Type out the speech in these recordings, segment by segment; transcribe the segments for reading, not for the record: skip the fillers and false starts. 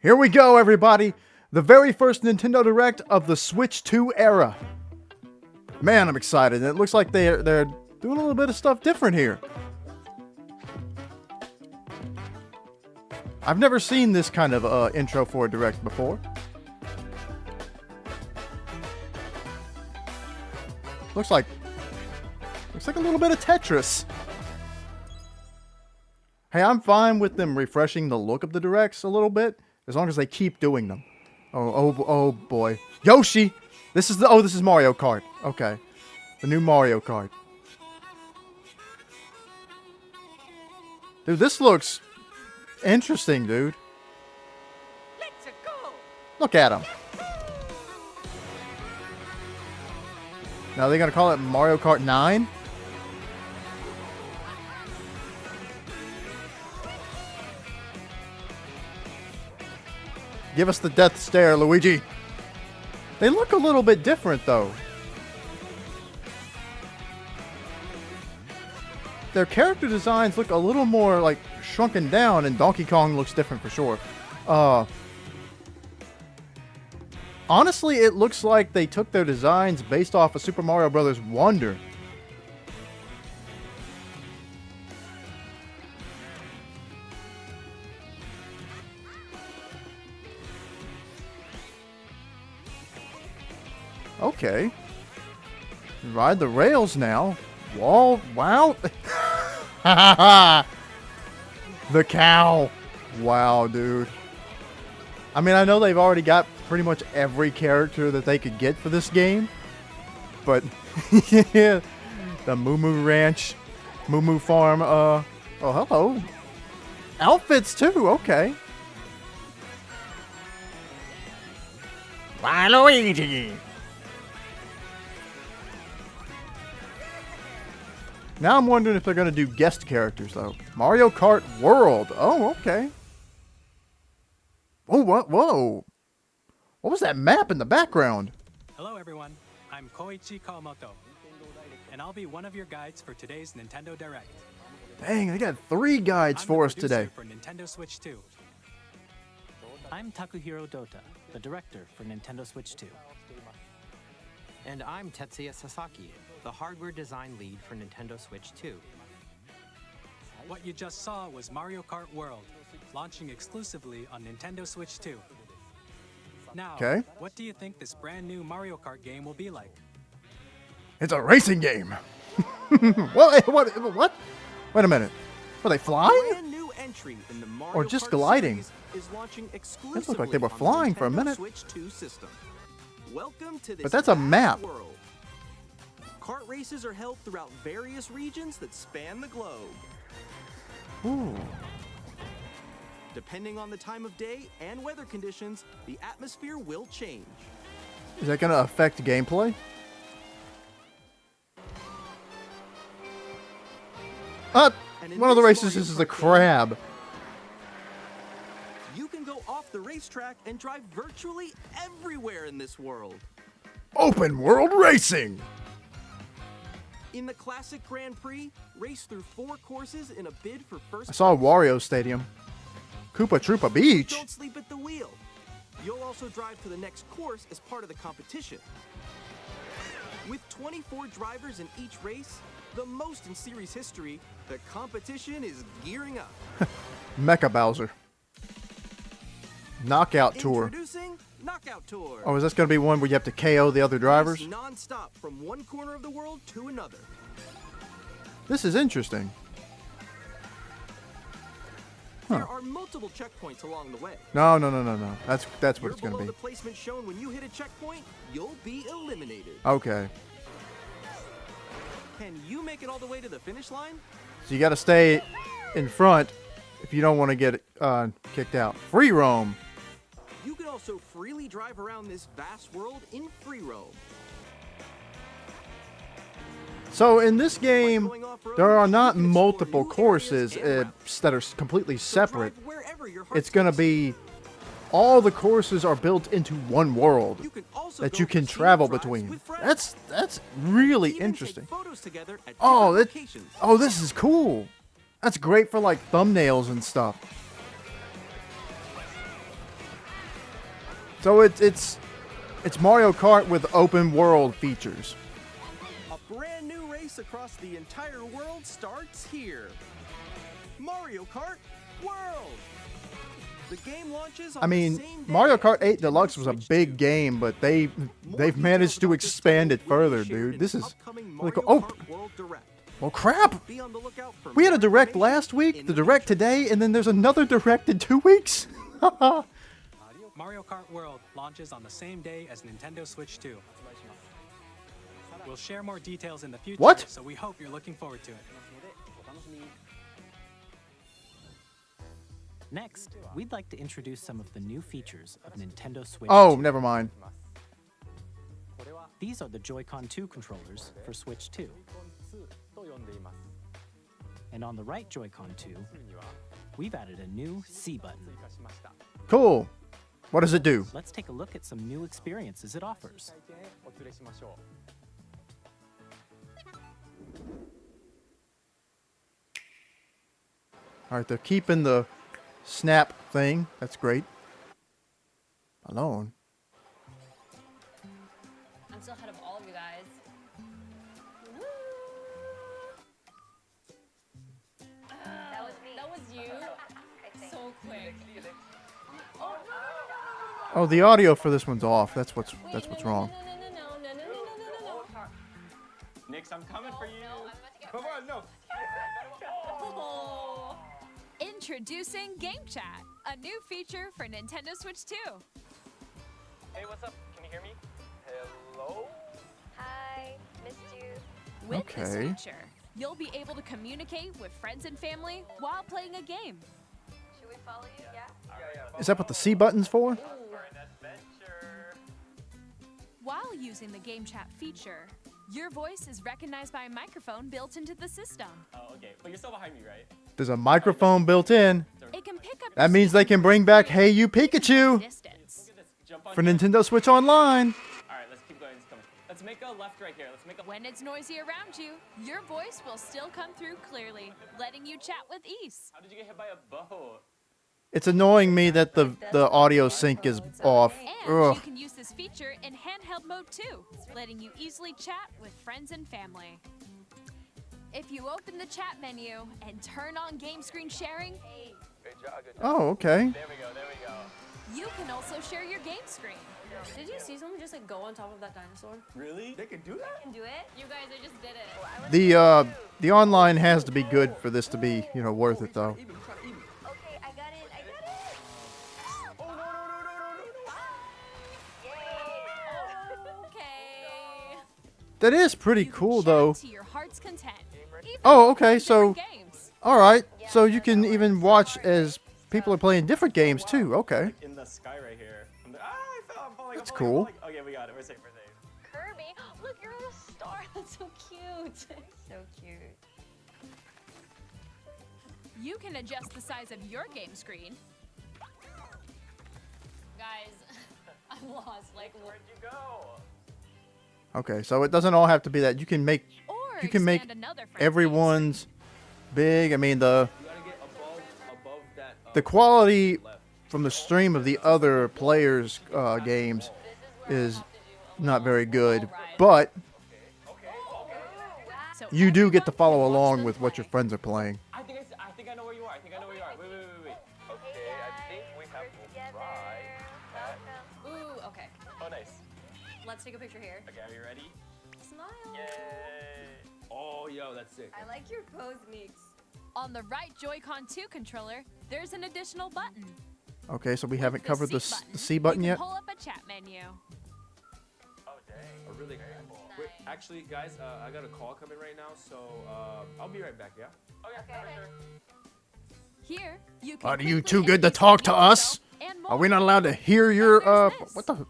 Here we go, everybody. The very first Nintendo Direct of the Switch 2 era. Man, I'm excited. It looks like they're doing a little bit of stuff different here. I've never seen this kind of intro for a Direct before. Looks like a little bit of Tetris. Hey, I'm fine with them refreshing the look of the Directs a little bit, as long as they keep doing them. Oh boy. Yoshi! This is Mario Kart. Okay. The new Mario Kart. Dude, this looks interesting, dude. Let's go. Look at him. Now they're gonna call it Mario Kart 9? Give us the death stare, Luigi. They look a little bit different, though. Their character designs look a little more, like, shrunken down, and Donkey Kong looks different for sure. Honestly, it looks like they took their designs based off of Super Mario Bros. Wonder. Okay. Ride the rails now. Wall. Wow. The cow. Wow, dude. I mean, I know they've already got pretty much every character that they could get for this game. But, yeah. The Moo Moo Ranch. Moo Moo Farm. Oh, hello. Outfits, too. Okay. Waluigi. Now I'm wondering if they're going to do guest characters, though. Mario Kart World. Oh, okay. Oh, what? Whoa. What was that map in the background? Hello, everyone. I'm Koichi Kawamoto, and I'll be one of your guides for today's Nintendo Direct. Dang, they got 3 guides for us today. For Nintendo Switch 2. I'm Takuhiro Dota, the director for Nintendo Switch 2. And I'm Tetsuya Sasaki, the hardware design lead for Nintendo Switch 2. What you just saw was Mario Kart World, launching exclusively on Nintendo Switch 2. Now, what do you think this brand new Mario Kart game will be like? It's a racing game. What? Wait a minute. Were they flying? Brand new entry in the Mario Or just Kart gliding? series is launching exclusively It looked like they were on the flying for a Nintendo minute. Switch 2 system. Welcome to this But that's a vast map. world. Kart races are held throughout various regions that span the globe. Ooh. Depending on the time of day and weather conditions, the atmosphere will change. Is that going to affect gameplay? One of the races is a crab. You can go off the racetrack and drive virtually everywhere in this world. Open world racing. In the classic Grand Prix, race through 4 courses in a bid for first. I saw Wario Stadium. Koopa Troopa Beach. Don't sleep at the wheel. You'll also drive to the next course as part of the competition. With 24 drivers in each race, the most in series history, the competition is gearing up. Mecha Bowser. Knockout Tour. Introducing Knockout Tour. Oh, is this going to be one where you have to KO the other drivers? Race non-stop from one corner of the world to another. This is interesting. There are multiple checkpoints along the way. No. That's what You're it's going to below be. the placement shown when you hit a checkpoint, you'll be eliminated. Okay. Can you make it all the way to the finish line? So you got to stay in front if you don't want to get kicked out. Free roam. You can also freely drive around this vast world in free roam. So in this game, there are not multiple courses that are completely separate. It's going to be all the courses are built into one world that you can travel between. That's really interesting. Oh, this is cool. That's great for like thumbnails and stuff. So it's Mario Kart with open world features. A brand new race across the entire world starts here. Mario Kart World. The game launches on I mean, the same day Mario Kart as 8 Deluxe Nintendo was a Switch big 2. game, but they've More managed to details about this expand it title will be further, shared dude. in This an is upcoming really Mario cool. Oh, Kart World Direct. well, crap. Be on the lookout for We had a more direct information last week, in the the direct future. today, and then there's another direct in 2 weeks. Mario Kart World launches on the same day as Nintendo Switch 2. We'll share more details in the future, What? so we hope you're looking forward to it. Next, we'd like to introduce some of the new features of Nintendo Switch Oh, 2. never mind. These are the Joy-Con 2 controllers for Switch 2. And on the right Joy-Con 2, we've added a new C button. Cool. What does it do? Let's take a look at some new experiences it offers. All right, they're keeping the snap thing. That's great. Alone. I'm still ahead of all of you guys. Woo! That was me. That was you. So quick. Oh, no. Oh, the audio for this one's off. That's what's wrong. No. Nix, I'm coming for you. No, I'm about to get Come on, no. Oh. Introducing Game Chat, a new feature for Nintendo Switch 2. Hey, what's up? Can you hear me? Hello? Hi, missed you. With this Okay. feature, you'll be able to communicate with friends and family while playing a game. Should we follow you? Yeah. Is that what the C button's for? For an adventure. While using the Game Chat feature, your voice is recognized by a microphone built into the system. Oh, okay. But you're still behind me, right? There's a microphone built in. It can pick up That your means they can bring back Hey You Pikachu distance. Look at this. Jump on for here. Nintendo Switch Online. All right, let's keep going. It's coming. Let's make a left right here. Let's make a. When it's noisy around you, your voice will still come through clearly, letting you chat with ease. How did you get hit by a boat? It's annoying me that the audio sync is off. And Ugh. you can use this feature in handheld mode too, letting you easily chat with friends and family. If you open the chat menu and turn on game screen sharing, Good job. Good job. Oh, okay. There we go. There we go. you can also share your game screen. Did you see someone just like go on top of that dinosaur? Really? They can do that? Can do it? You guys, I just did it. The online has to be good for this to be, you know, worth it though. Okay, I got it. I got it. Oh, no, no, no, no, no, no. Okay. That is pretty You can cool chat though. to your heart's content. even Oh, with okay, so different games. all right. So you can even watch as people are playing different games too. Okay. Like in the sky right here. I fell. I'm falling. That's I'm falling, cool. I'm falling. Okay, we got it. We're safe. We're safe. Kirby, look, you're a star. That's so cute. So cute. You can adjust the size of your game screen. Guys, I'm lost. Like, Where'd you go? Okay. So it doesn't all have to be that. You can make Or you can make expand another friend's everyone's big. I mean the You gotta get above that. the quality from the stream of the other players' games is not very good, but So you do get to everyone follow can watch along them with what play. your friends are playing. I think I know where you are. I think I know where you are. Wait. Okay, I think we have to try that. ooh, okay. Oh, nice. Let's take a picture here. Okay, are you ready? Smile. Yay! Oh, yo, that's sick. I like your pose, Meeks. On the right Joy-Con 2 controller, there's an additional button. Okay, so we haven't The covered the C button you yet. can pull up a chat menu. Oh, dang. A really cool. Wait, actually, guys, I got a call coming right now, so I'll be right back. Yeah. Oh, yeah, for sure. Here, you can Are you quickly too good to introduce talk to us? yourself and Are we more. not allowed to hear your there's this. what the?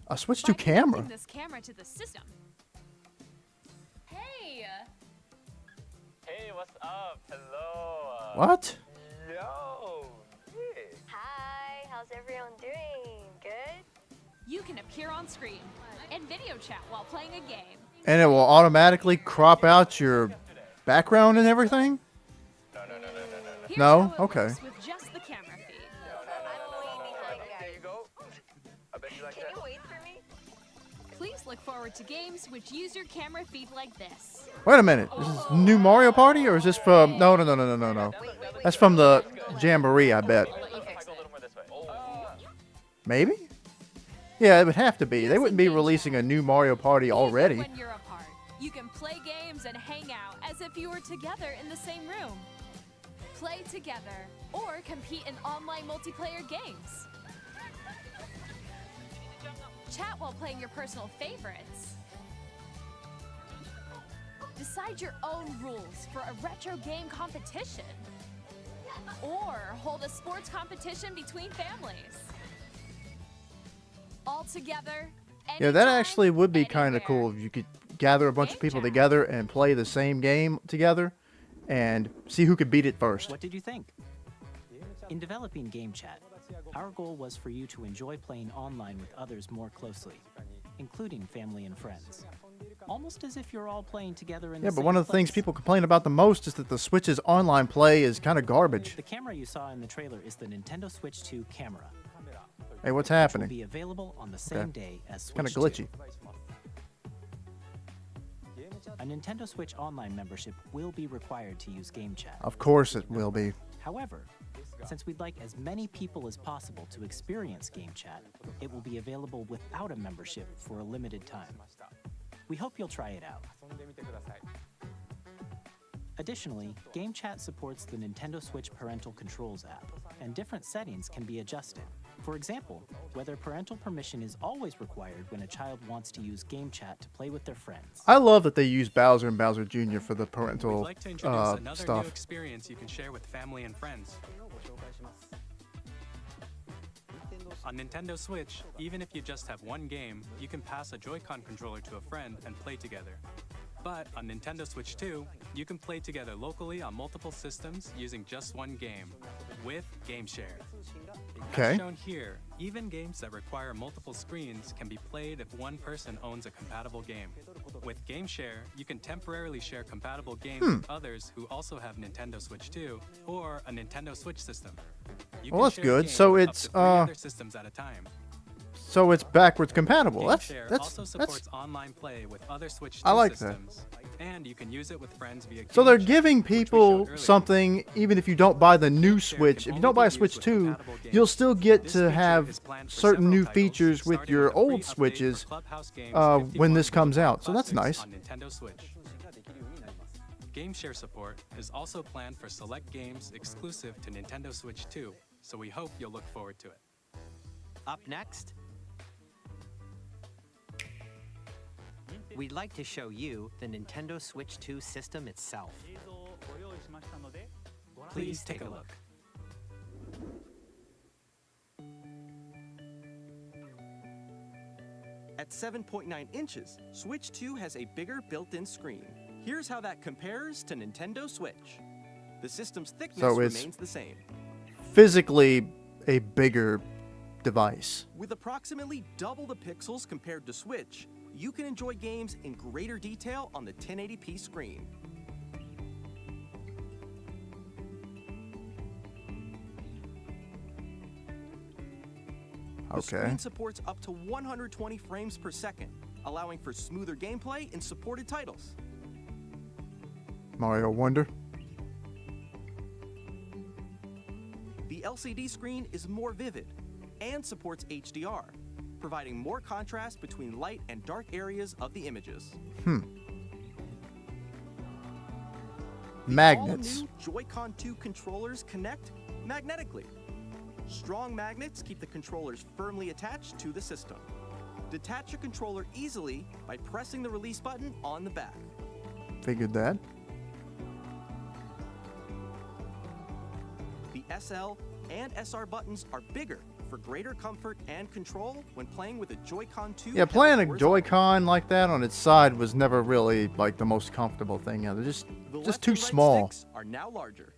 A switch By to connecting camera. this camera to the system, Hey. Hey, what's up? Hello. What? Yo. Nick. Hi, how's everyone doing? Good? you can appear on screen and video chat while playing a game. And it will automatically crop out your background and everything? Here's No? how it Okay. works with just the camera feed. I'm way behind, There you guys. go. You like Can that? you wait for me? Please look forward to games which use your camera feed like this. Wait a minute. Is this new Mario Party or is this from... No, no, no, no, no, no, no. That's from the Jamboree, I bet. I'll let you fix Go a it. little more this way. Maybe? Yeah, it would have to be. They wouldn't be releasing a new Mario Party Even already. when you're apart, you can play games and hang out as if you were together in the same room. Play together or compete in online multiplayer games. Chat while playing your personal favorites. Decide your own rules for a retro game competition. Or hold a sports competition between families. All together. Yeah, that anytime, actually would be kind of anywhere. cool if you could gather a bunch of people together and play the same game together and see who could beat it first. What did you think? In developing Game Chat, our goal was for you to enjoy playing online with others more closely, including family and friends. Almost as if you're all playing together in the Yeah, same but one of the things place. people complain about the most is that the Switch's online play is kind of garbage. The camera you saw in the trailer is the Nintendo Switch 2 camera. Hey, what's Which will happening? be available on the same day as Switch Kind of 2. glitchy. A Nintendo Switch Online membership will be required to use Game Chat. Of course it will be. However, since we'd like as many people as possible to experience Game Chat, it will be available without a membership for a limited time. We hope you'll try it out. Additionally, Game Chat supports the Nintendo Switch Parental Controls app, and different settings can be adjusted. For example, whether parental permission is always required when a child wants to use Game Chat to play with their friends. I love that they use Bowser and Bowser Jr. for the We'd parental like to introduce another new stuff. experience you can share with family and friends. On Nintendo Switch, even if you just have one game, you can pass a Joy-Con controller to a friend and play together. But on Nintendo Switch 2, you can play together locally on multiple systems using just one game, with Game Share. Okay. As shown here, even games that require multiple screens can be played if one person owns a compatible game. With Game Share, you can temporarily share compatible games with others who also have Nintendo Switch 2 or a Nintendo Switch system. You Well, can that's share good. games So with up it's, to 3 other systems at a time. So it's backwards compatible. Game Share That's also supports online play with other Switch 2 I like that. systems, and you can use it with friends via so they're Game Chat, giving which we showed people earlier. something even if you don't buy the new Game Share Switch. can If you don't only buy a be Switch used with 2, compatible games. you'll still get This to feature have is planned for certain new several titles, features with starting your with a free old update Switches for Clubhouse Games when 51 this comes Boulevard out. So that's Classics nice. on Nintendo Switch. Game Share support is also planned for select games exclusive to Nintendo Switch 2, so we hope you'll look forward to it. Up next, we'd like to show you the Nintendo Switch 2 system itself. Please take a look. At 7.9 inches, Switch 2 has a bigger built-in screen. Here's how that compares to Nintendo Switch. The system's thickness So it's- remains the same. Physically a bigger device. With approximately double the pixels compared to Switch, you can enjoy games in greater detail on the 1080p screen. The Okay. screen supports up to 120 frames per second, allowing for smoother gameplay in supported titles. Mario Wonder. The LCD screen is more vivid and supports HDR, providing more contrast between light and dark areas of the images. Magnets. All new Joy-Con 2 controllers connect magnetically. Strong magnets keep the controllers firmly attached to the system. Detach your controller easily by pressing the release button on the back. Figured that. The SL and SR buttons are bigger for greater comfort and control when playing with a Joy-Con 2. Yeah, playing a held Joy-Con like that on its side was never really like the most comfortable thing. Yeah, they're The just left too and right small. sticks are now larger.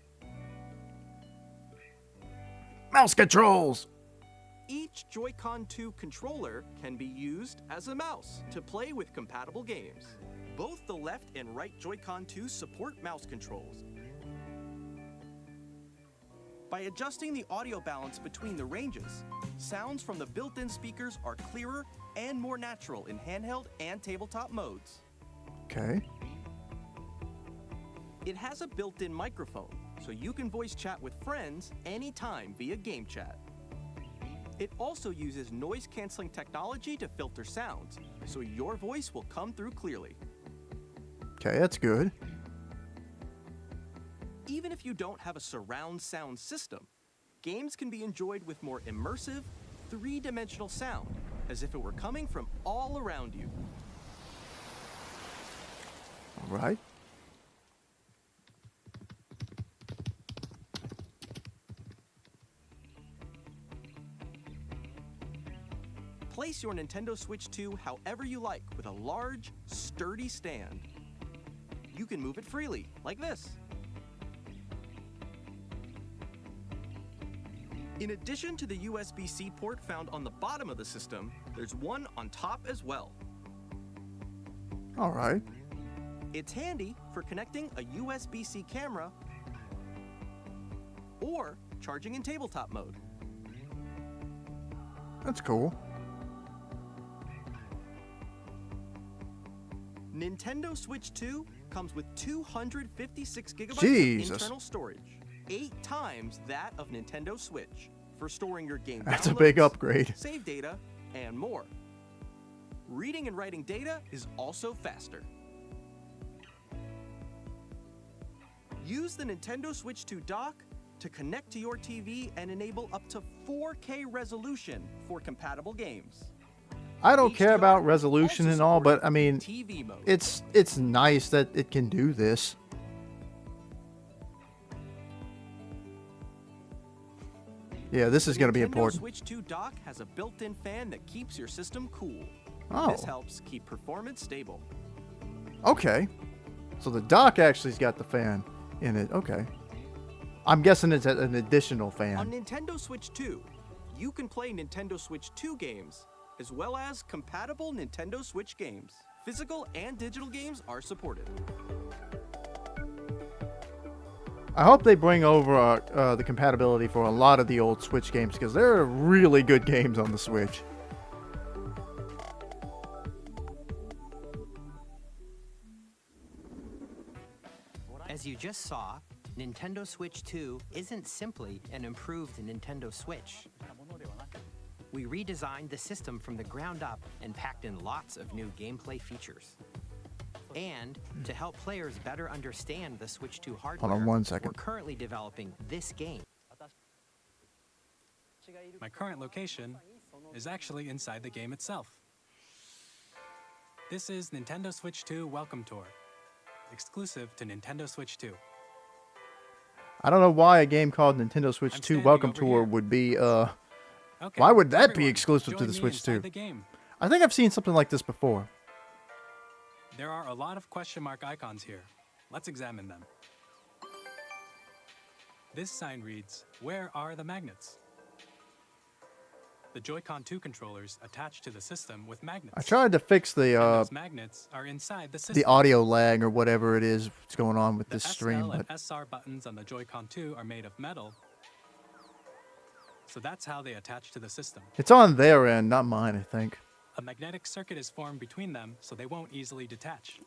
Mouse controls. Each Joy-Con 2 controller can be used as a mouse to play with compatible games. Both the left and right Joy-Con 2 support mouse controls. By adjusting the audio balance between the ranges, sounds from the built-in speakers are clearer and more natural in handheld and tabletop modes. Okay. It has a built-in microphone, so you can voice chat with friends anytime via game chat. It also uses noise-canceling technology to filter sounds, so your voice will come through clearly. Okay, that's good. Even if you don't have a surround sound system, games can be enjoyed with more immersive, three-dimensional sound, as if it were coming from all around you. All right. Place your Nintendo Switch 2 however you like with a large, sturdy stand. You can move it freely, like this. In addition to the USB-C port found on the bottom of the system, there's one on top as well. All right. It's handy for connecting a USB-C camera or charging in tabletop mode. That's cool. Nintendo Switch 2 comes with 256 gigabytes Jesus. of internal storage, 8 times that of Nintendo Switch, for storing your game That's a big downloads, upgrade. save data, and more. Reading and writing data is also faster. Use the Nintendo Switch 2 dock to connect to your TV and enable up to 4K resolution for compatible games. I don't care about resolution and all, but I mean, TV mode. it's nice that it can do this. Yeah, this is going to be important. The Nintendo Switch 2 dock has a built-in fan that keeps your system cool. Oh. This helps keep performance stable. Okay. So the dock actually's got the fan in it. Okay. I'm guessing it's an additional On fan. Nintendo Switch 2, you can play Nintendo Switch 2 games, as well as compatible Nintendo Switch games. Physical and digital games are supported. I hope they bring over the compatibility for a lot of the old Switch games, because there are really good games on the Switch. As you just saw, Nintendo Switch 2 isn't simply an improved Nintendo Switch. We redesigned the system from the ground up and packed in lots of new gameplay features. And to help players better understand the Switch 2 hardware, Hold on 1 second. we're currently developing this game. My current location is actually inside the game itself. This is Nintendo Switch 2 Welcome Tour, exclusive to Nintendo Switch 2. I don't know why a game called Nintendo Switch I'm 2 standing Welcome over Tour here. would be, Okay, why would that be everyone, exclusive to join the me Switch inside 2? the game. I think I've seen something like this before. There are a lot of question mark icons here. Let's examine them. This sign reads, "Where are the magnets?" The Joy-Con 2 controllers attached to the system with magnets. I tried to fix And the those magnets are inside the system. audio lag or whatever it is that's going on with The this SL stream, and but SR buttons on the Joy-Con 2 are made of metal. So that's how they attach to the system. it's on their end, not mine, I think. A magnetic circuit is formed between them so they won't easily detach.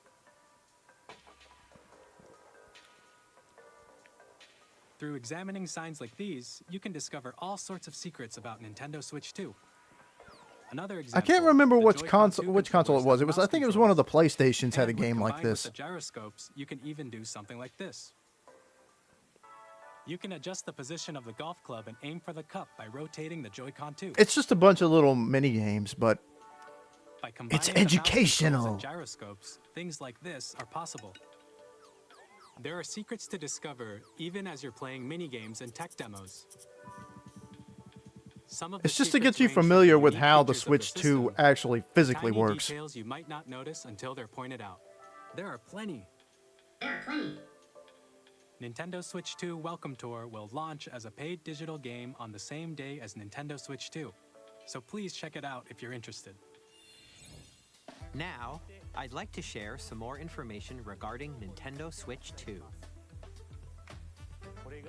Through examining signs like these, you can discover all sorts of secrets about Nintendo Switch 2. Another I example, can't remember the which Joy-Con 2 which console it controllers was. have I think it was one of the mouse PlayStations had a and when game like combined with this. the gyroscopes, you can even do something like this. You can adjust the position of the golf club and aim for the cup by rotating the Joy-Con 2. It's just a bunch of little mini games, but By combining it's the mouse controls educational. and gyroscopes, things like this are possible. There are secrets to discover even as you're playing mini-games and tech demos. Some of the it's just to secrets get you range from familiar with unique how the features of Switch 2 system actually to physically tiny works. details you might not notice until they're pointed out. There are plenty. Nintendo Switch 2 Welcome Tour will launch as a paid digital game on the same day as Nintendo Switch 2. So please check it out if you're interested. Now, I'd like to share some more information regarding Nintendo Switch 2.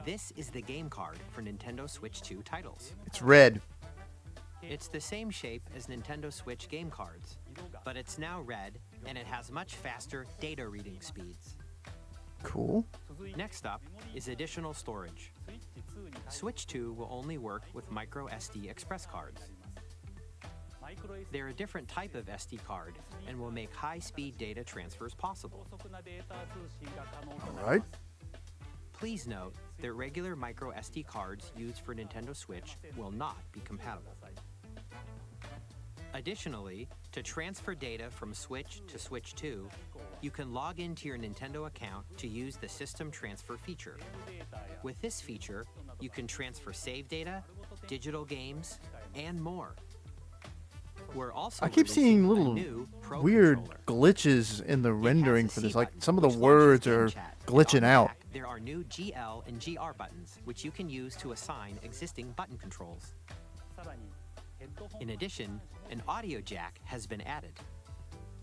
This is the game card for Nintendo Switch 2 titles. It's red. It's the same shape as Nintendo Switch game cards, but it's now red and it has much faster data reading speeds. Cool. Next up is additional storage. Switch 2 will only work with micro SD express cards. They're a different type of SD card and will make high-speed data transfers possible. All right. Please note that regular micro SD cards used for Nintendo Switch will not be compatible. Additionally, to transfer data from Switch to Switch 2, you can log into your Nintendo account to use the System Transfer feature. With this feature, you can transfer save data, digital games, and more. We're also I keep seeing releasing a little new Pro weird controller. glitches in the It has rendering a for C this. Like button, some of the which launches words game are chat, and glitching on the out. back, there are new GL and GR buttons, which you can use to assign existing button controls. In addition, an audio jack has been added.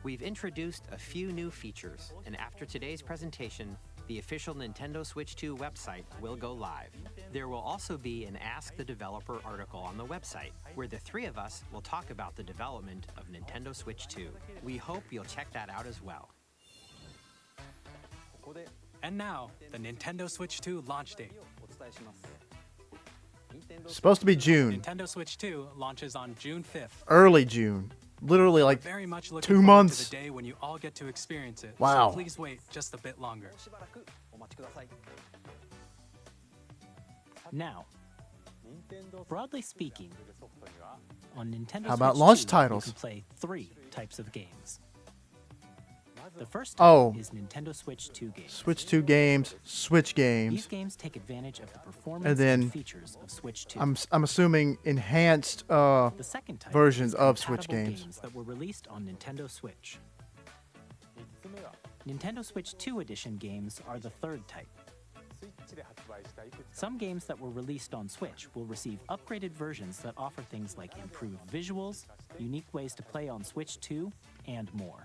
We've introduced a few new features, and after today's presentation, the official Nintendo Switch 2 website will go live. There will also be an Ask the Developer article on the website, where the three of us will talk about the development of Nintendo Switch 2. We hope you'll check that out as well. And now, the Nintendo Switch 2 launch date. Supposed to be June. Nintendo Switch 2 launches on June 5th. Early June. Literally like Very much looking 2 forward months. to the day when you all get to experience it. Wow. So please wait just a bit longer. Now, broadly speaking, on Nintendo How about Switch launch 2, titles? you can play 3 types of games. The first Oh. type is Nintendo Switch 2 games. Switch 2 games, Switch games. These games take advantage of the performance And then features of Switch 2. I'm assuming enhanced The second type versions is of Switch compatible games. that were released on Nintendo Switch. Nintendo Switch 2 edition games are the third type. Some games that were released on Switch will receive upgraded versions that offer things like improved visuals, unique ways to play on Switch 2, and more.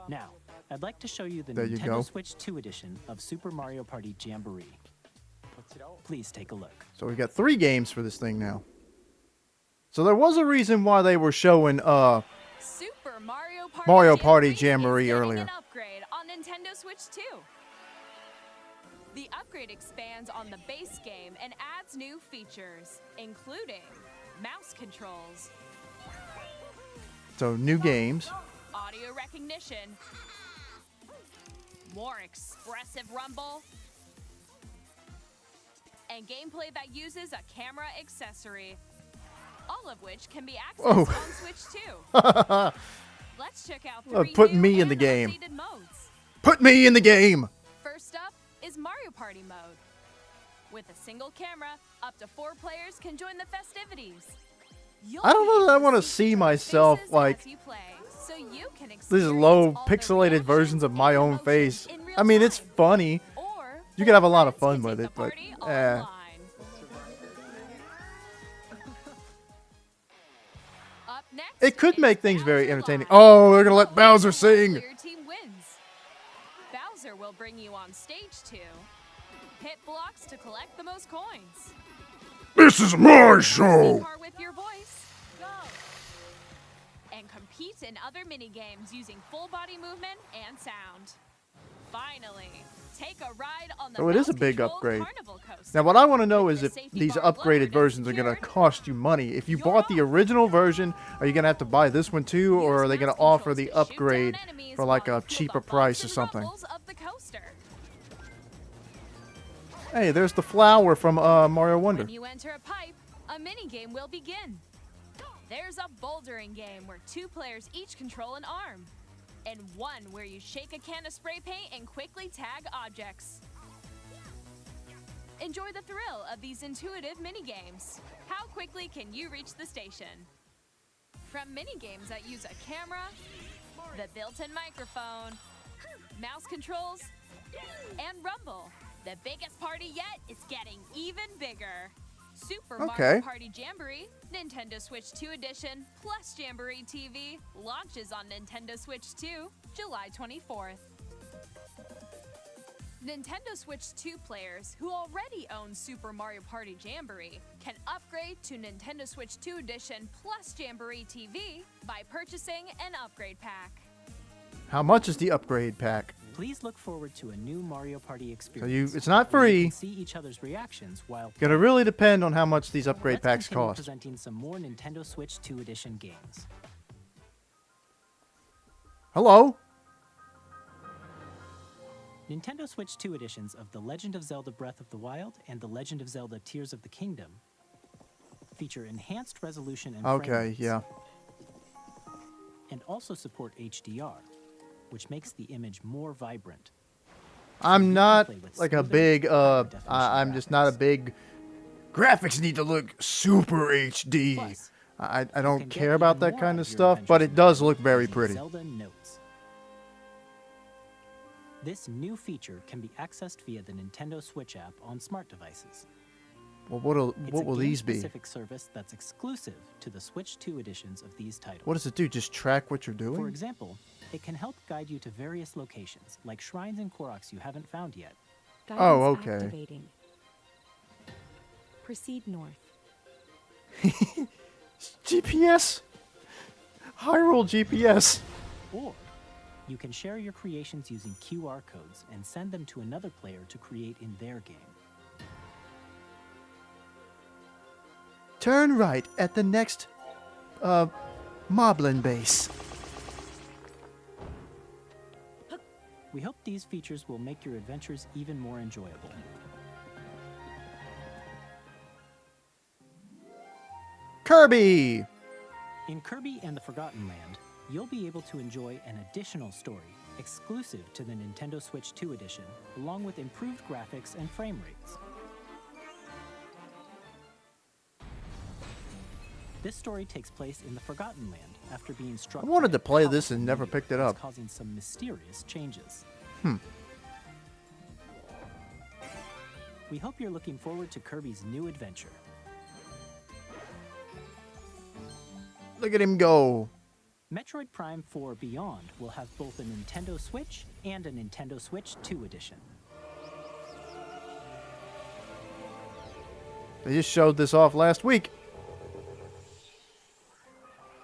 Now, I'd like to show you the There you Nintendo go. Switch 2 edition of Super Mario Party Jamboree. Please take a look. So we've got 3 games for this thing now. So there was a reason why they were showing Super Mario Party, Mario Party is Jamboree getting earlier. an upgrade on Nintendo Switch 2. The upgrade expands on the base game and adds new features, including mouse controls, so new games. audio recognition, more expressive rumble, and gameplay that uses a camera accessory, all of which can be accessed Whoa. on Switch 2. Let's check out 3 Put new me in the and game. updated modes. Put me in the game. First up is Mario Party mode. With a single camera, up to 4 players can join the festivities. You'll I don't know be that I able want to to see each other's myself faces like as you play, so you can these experience low all the pixelated reactions versions of my and own emotions face. in real I mean, it's time. funny. Or You can have a lot of friends fun can with take it, the but party eh. online. Up next It could is make things very Bowser entertaining. Live. Oh, they're gonna let Bowser sing. Your team wins. Bowser will bring you on stage 2. Hit blocks to collect the most coins. This is my show. Car with your voice. Go. And compete in other mini games using full body movement and sound. Finally, take a ride on the So it is a big mouse-controlled upgrade. carnival coaster. Now, what I want to know With is the if safety these bar upgraded lowered versions are and going to secured, cost you money. If you you're bought the off. original version, are you going to have to buy this one too, or are they going to Use offer mouse the controls to shoot down upgrade enemies for like while a you feel cheaper the price bumps or and something? rumbles of the coaster. Hey, there's the flower from Mario Wonder. When you enter a pipe, a mini game will begin. There's a bouldering game where 2 players each control an arm, and one where you shake a can of spray paint and quickly tag objects. Enjoy the thrill of these intuitive mini games. How quickly can you reach the station? From mini games that use a camera, the built-in microphone, mouse controls, and rumble, the biggest party yet is getting even bigger. Super Okay. Mario Party Jamboree, Nintendo Switch 2 Edition, plus Jamboree TV, launches on Nintendo Switch 2, July 24th. Nintendo Switch 2 players who already own Super Mario Party Jamboree can upgrade to Nintendo Switch 2 Edition plus Jamboree TV by purchasing an upgrade pack. How much is the upgrade pack? Please look forward to a new Mario Party experience. So it's not where you free. can see each other's reactions while Gonna really depend on how much these upgrade Let's packs continue cost. presenting some more Nintendo Switch 2 Edition games. Hello? Nintendo Switch 2 editions of The Legend of Zelda Breath of the Wild and The Legend of Zelda Tears of the Kingdom feature enhanced resolution and frame Okay, rates, yeah. and also support HDR, which makes the image more vibrant. I'm not play with like a smoother, big, higher definition I'm just not a graphics. big, graphics need to look super HD. Plus, I you don't can get care about even that more kind out of your stuff, but adventures it does in look very using pretty. Zelda Notes. This new feature can be accessed via the Nintendo Switch app on smart devices. Well, It's what a will these be? game-specific service that's exclusive to the Switch 2 editions of these titles. What does it do? Just track what you're For doing? example, it can help guide you to various locations, like shrines and Koroks you haven't found yet. Oh, Guidance okay. activating. Proceed north. GPS? Hyrule GPS. Or you can share your creations using QR codes and send them to another player to create in their game. Turn right at the next, Moblin base. We hope these features will make your adventures even more enjoyable. Kirby! In Kirby and the Forgotten Land, you'll be able to enjoy an additional story exclusive to the Nintendo Switch 2 edition, along with improved graphics and frame rates. This story takes place in the Forgotten Land after being struck. I wanted by to a play this powerful and never meteor picked it that's up. causing some mysterious changes. We hope you're looking forward to Kirby's new adventure. Look at him go. Metroid Prime 4 Beyond will have both a Nintendo Switch and a Nintendo Switch 2 edition. They just showed this off last week.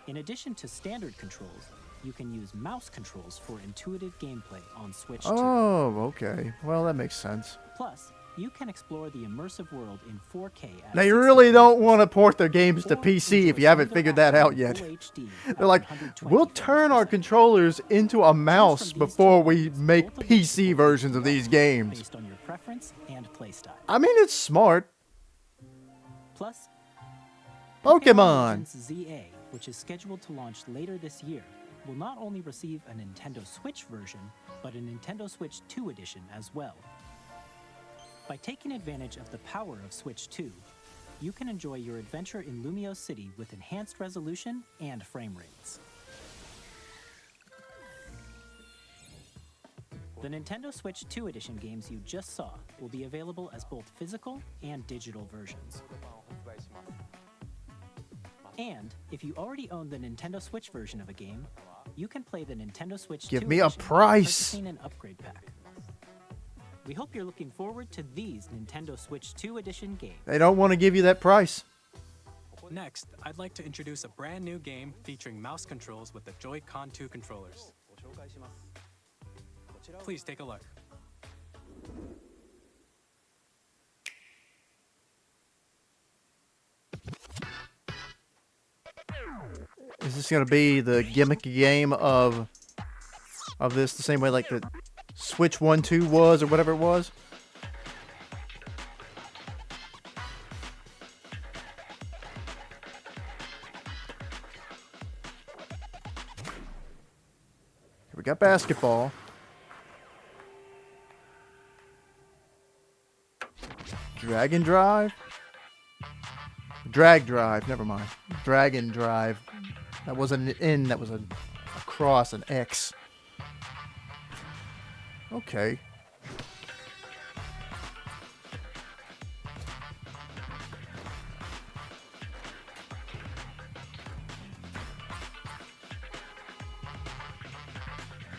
In addition to standard controls, you can use mouse controls for intuitive gameplay on Switch 2. Oh, okay. Well, that makes sense. Plus, you can explore the immersive world in 4K. at They 60 really don't frames want to port their games to or PC if enjoy you haven't some figured action that out in yet. full HD at They're like, 120 we'll frames turn per our second. controllers into a mouse Choose from these before two we modes, make both of which PC will versions of be these customizable games. based on your preference and playstyle. I mean, it's smart. Plus, Pokemon. Legends ZA, which is scheduled to launch later this year, will not only receive a Nintendo Switch version, but a Nintendo Switch 2 edition as well. By taking advantage of the power of Switch 2, you can enjoy your adventure in Lumio City with enhanced resolution and frame rates. The Nintendo Switch 2 edition games you just saw will be available as both physical and digital versions. And if you already own the Nintendo Switch version of a game, you can play the Nintendo Switch 2 Give me a edition by price. purchasing an upgrade pack. We hope you're looking forward to these Nintendo Switch 2 edition games. They don't want to give you that price. Next, I'd like to introduce a brand new game featuring mouse controls with the Joy-Con 2 controllers. Please take a look. Is this gonna be the gimmicky game of this the same way like the Switch 1-2 was or whatever it was? Here we got basketball. Dragon Drive? Drag Drive, never mind. Dragon Drive. That wasn't an N, that was a cross, an X. Okay.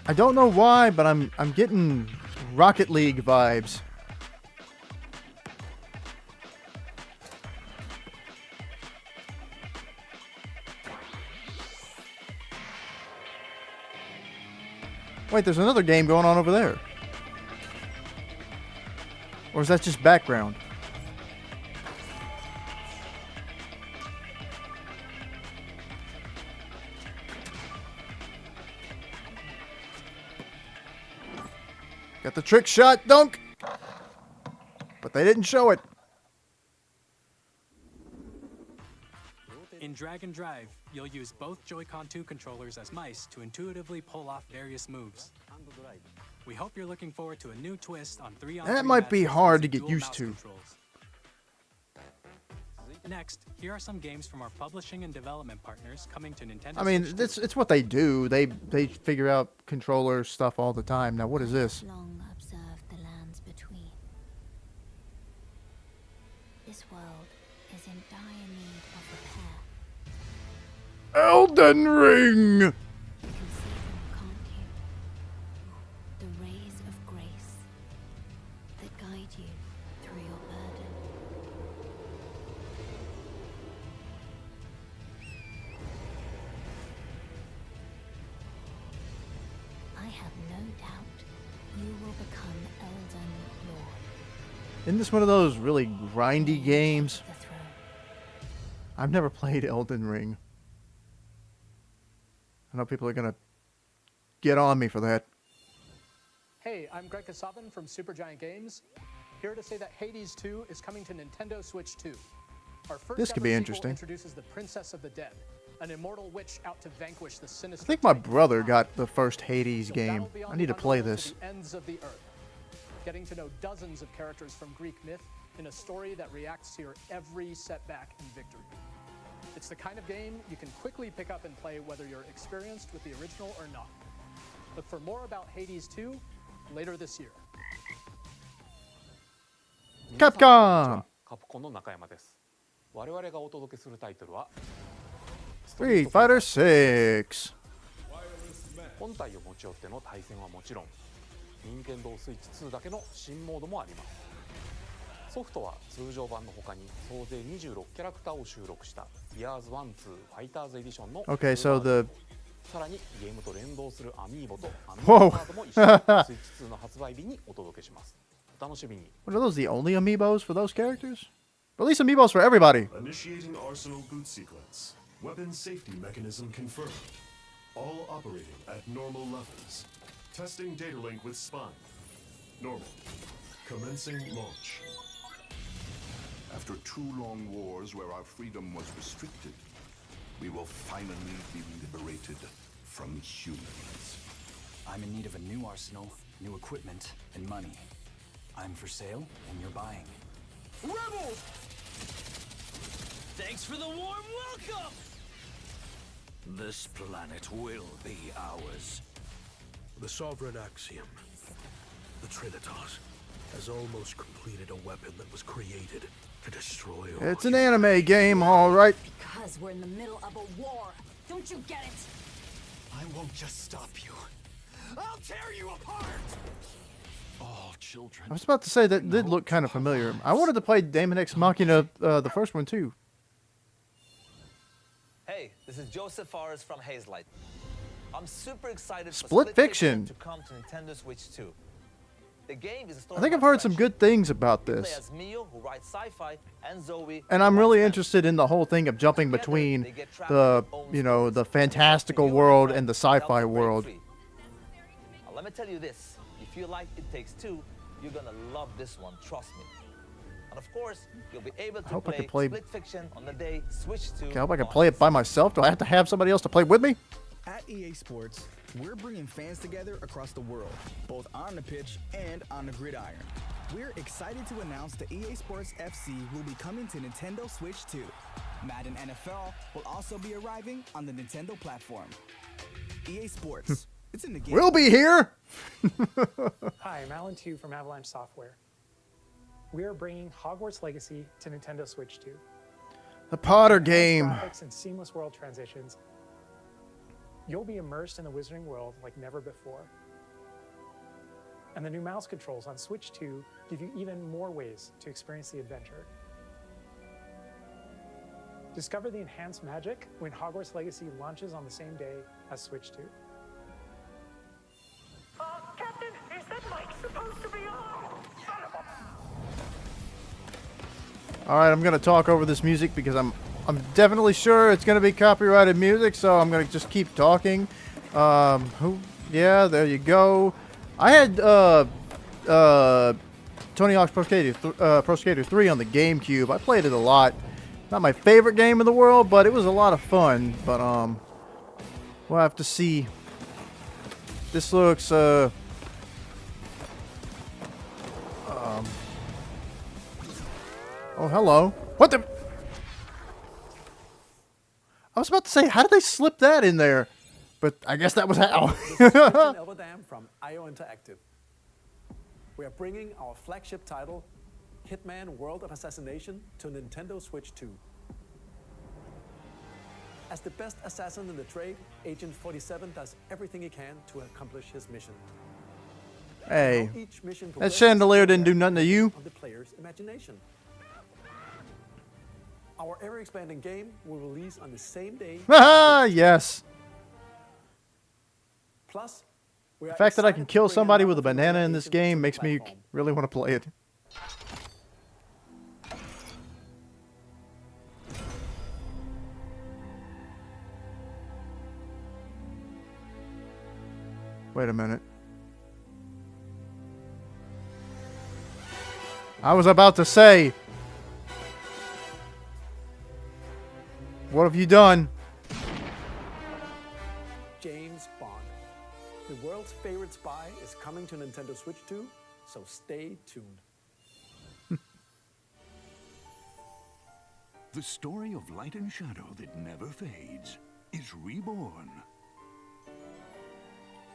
I don't know why, but I'm getting Rocket League vibes. Wait, there's another game going on over there. Or is that just background? Got the trick shot, dunk! But they didn't show it. In Drag and Drive, you'll use both Joy-Con 2 controllers as mice to intuitively pull off various moves. We hope you're looking forward to a new twist on 3-on-3 That might be matches hard to using get dual used mouse to. controls. Next, here are some games from our publishing and development partners coming to Nintendo I mean, Switch 2. it's what they do. They figure out controller stuff all the time. Now, what is this? Long observed the lands between. This world is in dire need of repair. Elden Ring! You can see them, can't you? The rays of grace that guide you through your burden. I have no doubt you will become Elden Lord. Isn't this one of those really grindy games? The throne. I've never played Elden Ring. I know people are gonna get on me for that. Hey, I'm Greg Kasavin from Supergiant Games, here to say that Hades 2 is coming to Nintendo Switch 2. Our first This could ever be sequel interesting. introduces the Princess of the Dead, an immortal witch out to vanquish the I sinister. think my Titan. brother got the first Hades So game. battle beyond I need to the play underworld this. the ends of the earth, getting to know dozens of characters from Greek myth in a story that reacts to your every setback and victory. It's the kind of game you can quickly pick up and play whether you're experienced with the original or not. Look for more about Hades 2 later this year. Capcom! カプコンの中山です。我々がお届けするタイトルは Street Fighter 6. 本体を持ち寄っての対戦はもちろん、任天堂スイッチ2だけの新モードもあります。ソフトは通常版の他に総勢26キャラクターを収録した Years 1-2 Fighters Edition の Okay, so the さらにゲームと連動するアミーボとアミーボカードも一緒にスイッチ2の発売日にお届けします。お楽しみに。 What are those, the only amiibos for those characters? Or at least amiibos for everybody. Initiating Arsenal boot sequence. Weapon safety mechanism confirmed. All operating at normal levels. Testing data link with spine. Normal. Commencing launch. After 2 long wars where our freedom was restricted, we will finally be liberated from humans. I'm in need of a new arsenal, new equipment, and money. I'm for sale, and you're buying. Rebels! Thanks for the warm welcome! This planet will be ours. The Sovereign Axiom, the Trinitas, has almost completed a weapon that was created to destroy all. It's an anime game, alright. Because we're in the middle of a war. Don't you get it? I won't just stop you. I'll tear you apart! All children. I was about to say that did look kind of familiar. I wanted to play Daemon X Machina, the first one too. Hey, this is Joseph Forrest from Hazelight. I'm super excited for Split Fiction to come to Nintendo Switch 2. The game is a story I think I've about heard some friendship. good things about You play this. as Mio, who writes sci-fi, and Zoe, And I'm really interested in the whole thing of jumping between the, the fantastical world and the sci-fi world. Now, let me tell you this. If you like It Takes Two, you're gonna love this one, trust me. And of course, you'll be able to hope I play, can play- Split Fiction on the day Switch 2. Okay, I hope I can play it by myself. Do I have to have somebody else to play with me? At EA Sports, we're bringing fans together across the world, both on the pitch and on the gridiron. We're excited to announce that EA Sports FC will be coming to Nintendo Switch 2. Madden NFL will also be arriving on the Nintendo platform. EA Sports, it's in the game. We'll be here! Hi, I'm Alan Tu from Avalanche Software. We are bringing Hogwarts Legacy to Nintendo Switch 2. The Potter Advanced game. Graphics and seamless world transitions. You'll be immersed in the Wizarding world like never before. And the new mouse controls on Switch 2 give you even more ways to experience the adventure. Discover the enhanced magic when Hogwarts Legacy launches on the same day as Switch 2. Captain, is that mic supposed to be on? All right, I'm gonna talk over this music because I'm definitely sure it's gonna be copyrighted music, so I'm gonna just keep talking. Yeah, there you go. I had Tony Hawk's Pro Skater 3 on the GameCube. I played it a lot. Not my favorite game in the world, but it was a lot of fun. But we'll have to see. This looks oh, hello. What the? I was about to say, how did they slip that in there? But I guess that was how. Elba Dam from IO Interactive. We are bringing our flagship title, Hitman World of Assassination, to Nintendo Switch 2. As the best assassin in the trade, Agent 47 does everything he can to accomplish his mission. Hey, that chandelier didn't do nothing to you. On the player's imagination. Our ever-expanding game will release on the same day. Haha, yes. Plus, the fact that I can kill somebody with a banana in this game makes me really want to play it. Wait a minute. I was about to say, what have you done? James Bond. The world's favorite spy is coming to Nintendo Switch 2, so stay tuned. The story of light and shadow that never fades is reborn.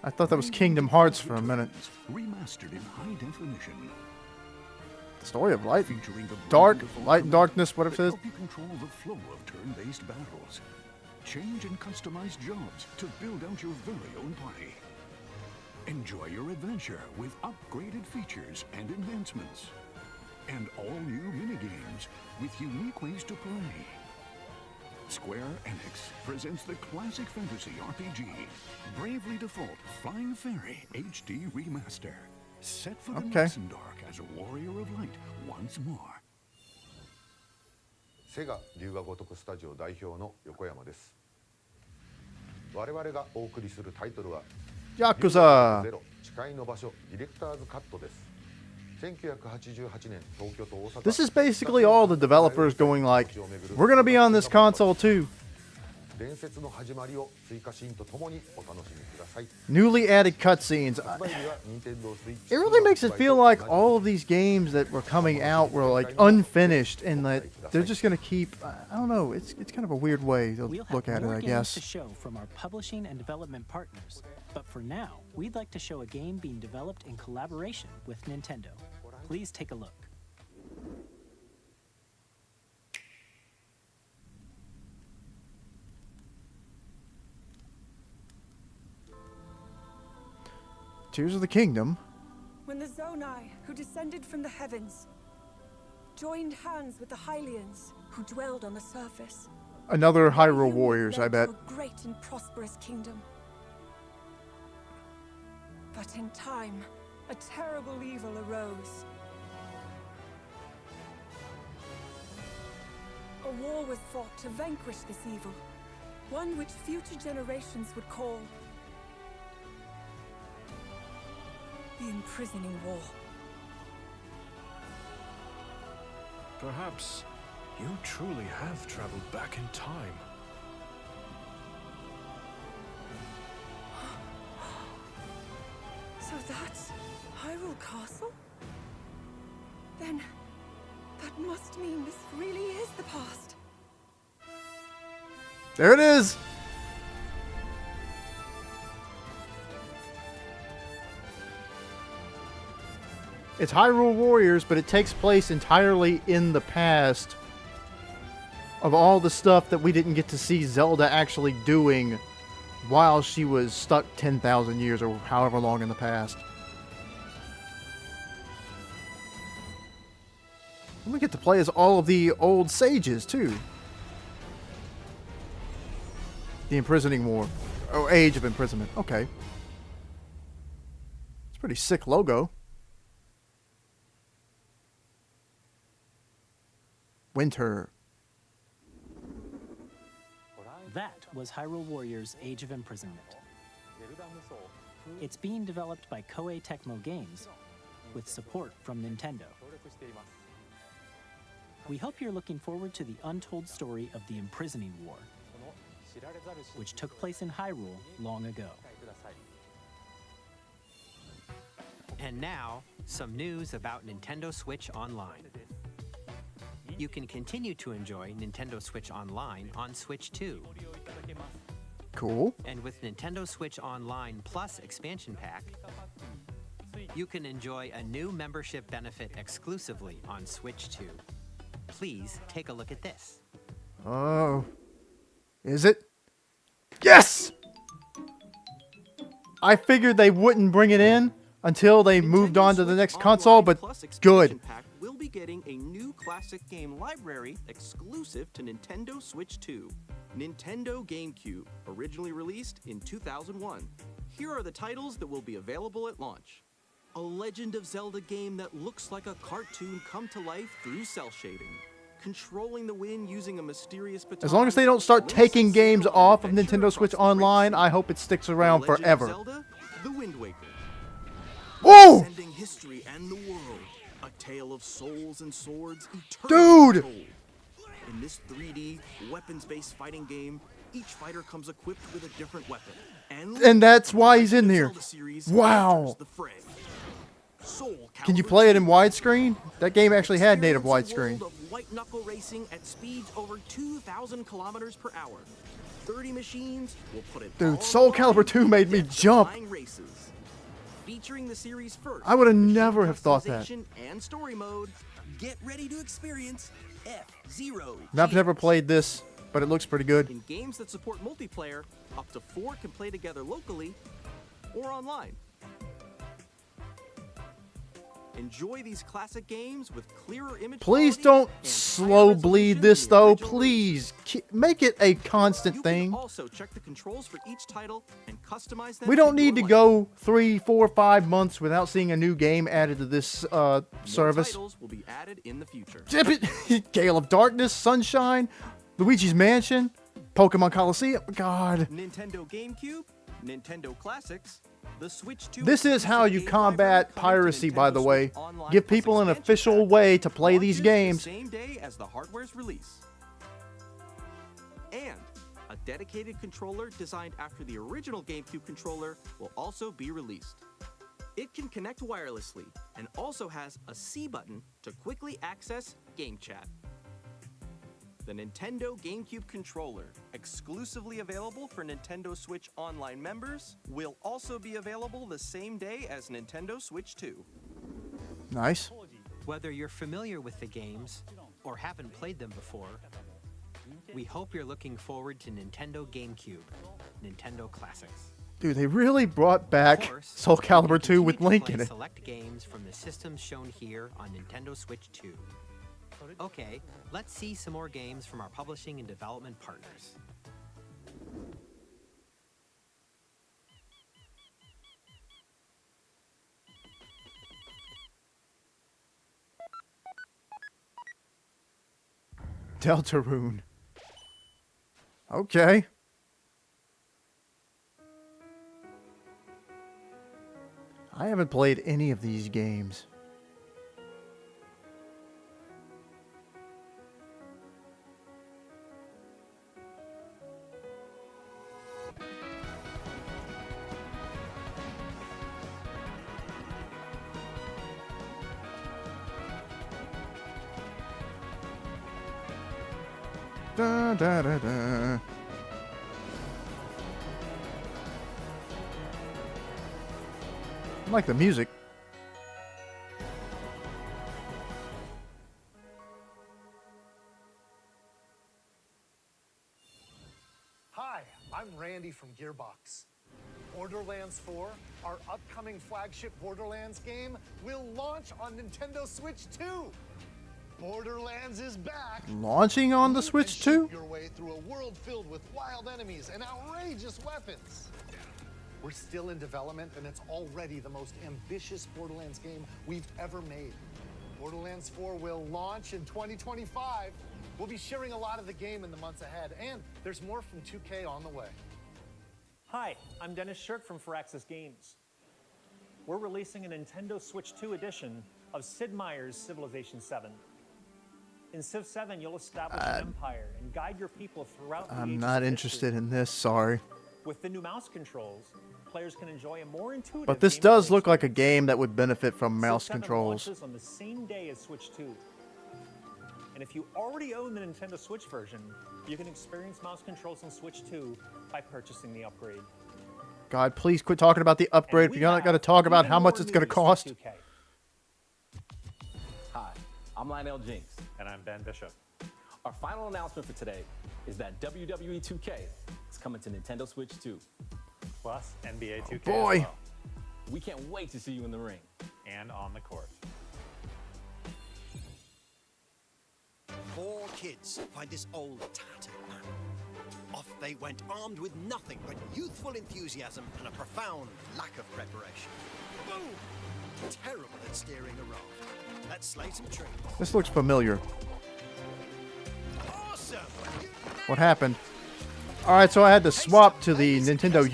I thought that was Kingdom Hearts for a minute. Remastered in high definition. The story of light, dark, light and darkness, whatever it says. Help you control the flow of turn-based battles. Change and customize jobs to build out your very own party. Enjoy your adventure with upgraded features and enhancements. And all new minigames with unique ways to play. Square Enix presents the classic fantasy RPG, Bravely Default Flying Fairy HD Remaster. Set foot in light and dark as a warrior of light once more. セガ龍が如くスタジオ代表の横山です。我々がお送りするタイトルは Yakuza ゼロ誓いの場所ディレクターズカットです。 1988年東京と大阪 This is basically all the developers going like, we're gonna be on this console too. 伝説の始まりを追加シーンとともにお楽しみください。 Newly added cutscenes. It really makes it feel like all of these games that were coming out were like unfinished and that they're just gonna keep. I don't know. It's kind of a weird way to look at it, I guess. To show from our publishing and development partners, but for now, we'd like to show a game being developed in collaboration with Nintendo. Please take a look. Tears of the Kingdom. When the Zonai, who descended from the heavens, joined hands with the Hylians, who dwelled on the surface. Another Hyrule Warriors, I bet. A great and prosperous kingdom. But in time, a terrible evil arose. A war was fought to vanquish this evil, one which future generations would call the Imprisoning War. Perhaps you truly have traveled back in time. So that's Hyrule Castle? Then that must mean this really is the past. There it is. It's Hyrule Warriors, but it takes place entirely in the past of all the stuff that we didn't get to see Zelda actually doing while she was stuck 10,000 years or however long in the past. We get to play as all of the old sages, too. The Imprisoning War. Oh, Age of Imprisonment. Okay. It's a pretty sick logo. Winter. That was Hyrule Warriors Age of Imprisonment. It's being developed by Koei Tecmo Games with support from Nintendo. We hope you're looking forward to the untold story of the Imprisoning War, which took place in Hyrule long ago. And now, some news about Nintendo Switch Online. You can continue to enjoy Nintendo Switch Online on Switch 2. Cool. And with Nintendo Switch Online Plus expansion pack, you can enjoy a new membership benefit exclusively on Switch 2. Please take a look at this. Oh. Is it? Yes! I figured they wouldn't bring it in until they moved on to the next console, but good. We'll be getting a new classic game library exclusive to Nintendo Switch 2. Nintendo GameCube, originally released in 2001. Here are the titles that will be available at launch. A Legend of Zelda game that looks like a cartoon come to life through cell shading. Controlling the wind using a mysterious baton. As long as they don't start taking games off of Nintendo Switch Online, I hope it sticks around forever. Zelda, The Wind Waker. Whoa! Transcending history and the world. A tale of souls and swords eternally Dude! told. In this 3D, weapons-based fighting game, each fighter comes equipped with a different weapon. And that's why he's in here. Wow. Can you play it in widescreen? That game actually had native widescreen. White knuckle racing at speeds over 2,000 kilometers per hour. 30 machines will put it. Dude, Soul Calibur 2 made me jump. Races. Featuring the series first. I would have never have thought that. And story mode. Get ready to experience F-Zero. I've never played this, but it looks pretty good. In games that support multiplayer, up to 4 can play together locally or online. Enjoy these classic games with clearer image. Please don't slow bleed this though. Please make it a constant thing. Also check the controls for each title and customize them. We don't need to go 3, 4, 5 months without seeing a new game added to this service. Titles will be added in the future. Zip it! Gale of Darkness, Sunshine, Luigi's Mansion, Pokemon Coliseum. God. Nintendo GameCube, Nintendo Classics. The Switch 2. This is how you combat piracy, by the way. Give people an official way to play these games. The same day as the hardware's release. And a dedicated controller designed after the original GameCube controller will also be released. It can connect wirelessly and also has a C button to quickly access Game Chat. The Nintendo GameCube controller, exclusively available for Nintendo Switch Online members, will also be available the same day as Nintendo Switch 2. Nice. Whether you're familiar with the games or haven't played them before, we hope you're looking forward to Nintendo GameCube, Nintendo Classics. Dude, they really brought back Soul Calibur 2 with Link in it. Select games from the systems shown here on Nintendo Switch 2. Okay, let's see some more games from our publishing and development partners. Deltarune. Okay. I haven't played any of these games. Da, da, da, da. I like the music. Hi, I'm Randy from Gearbox. Borderlands 4, our upcoming flagship Borderlands game, will launch on Nintendo Switch 2. Borderlands is back. Launching on the Switch 2? Your way through a world filled with wild enemies and outrageous weapons. We're still in development, and it's already the most ambitious Borderlands game we've ever made. Borderlands 4 will launch in 2025. We'll be sharing a lot of the game in the months ahead, and there's more from 2K on the way. Hi, I'm Dennis Shirk from Firaxis Games. We're releasing a Nintendo Switch 2 edition of Sid Meier's Civilization 7. In Civ 7, you'll establish an empire and guide your people throughout the I'm ages not of interested history. in this, sorry. With the new mouse controls, players can enjoy a more intuitive. But this does look like a game that would benefit from mouse Civ 7 controls. launches on the same day as Switch 2. And if you already own the Nintendo Switch version, you can experience mouse controls on Switch 2 by purchasing the upgrade. God, please quit talking about the upgrade. You're not going to talk about how much it's going to cost. Hi, I'm Lionel Jinks. And I'm Ben Bishop. Our final announcement for today is that WWE 2K is coming to Nintendo Switch 2. Plus NBA 2K. Boy. As well. We can't wait to see you in the ring. And on the court. 4 kids find this old tattered man. Off they went armed with nothing but youthful enthusiasm and a profound lack of preparation. Boom! Terrible at steering a raft. Let's slay some trees. This looks familiar. Awesome! What happened? Alright, so I had to swap to the Nintendo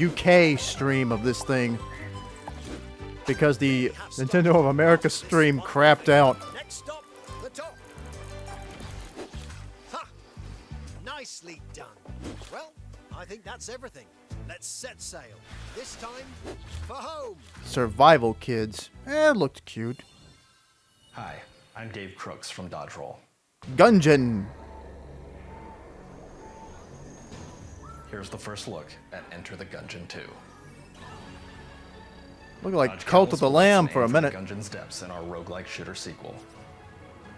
UK stream of this thing. Because the Nintendo of America stream crapped out. Next stop, the top. Ha! Nicely done. Well, I think that's everything. Let's set sail. This time, for home. Survival Kids. It looked cute. Hi, I'm Dave Crooks from Dodge Roll. Gungeon. Here's the first look at Enter the Gungeon 2. Looked like Dodge Cult of the Catalyst will Lamb aim for a minute. Gungeon's depths in our roguelike shooter sequel.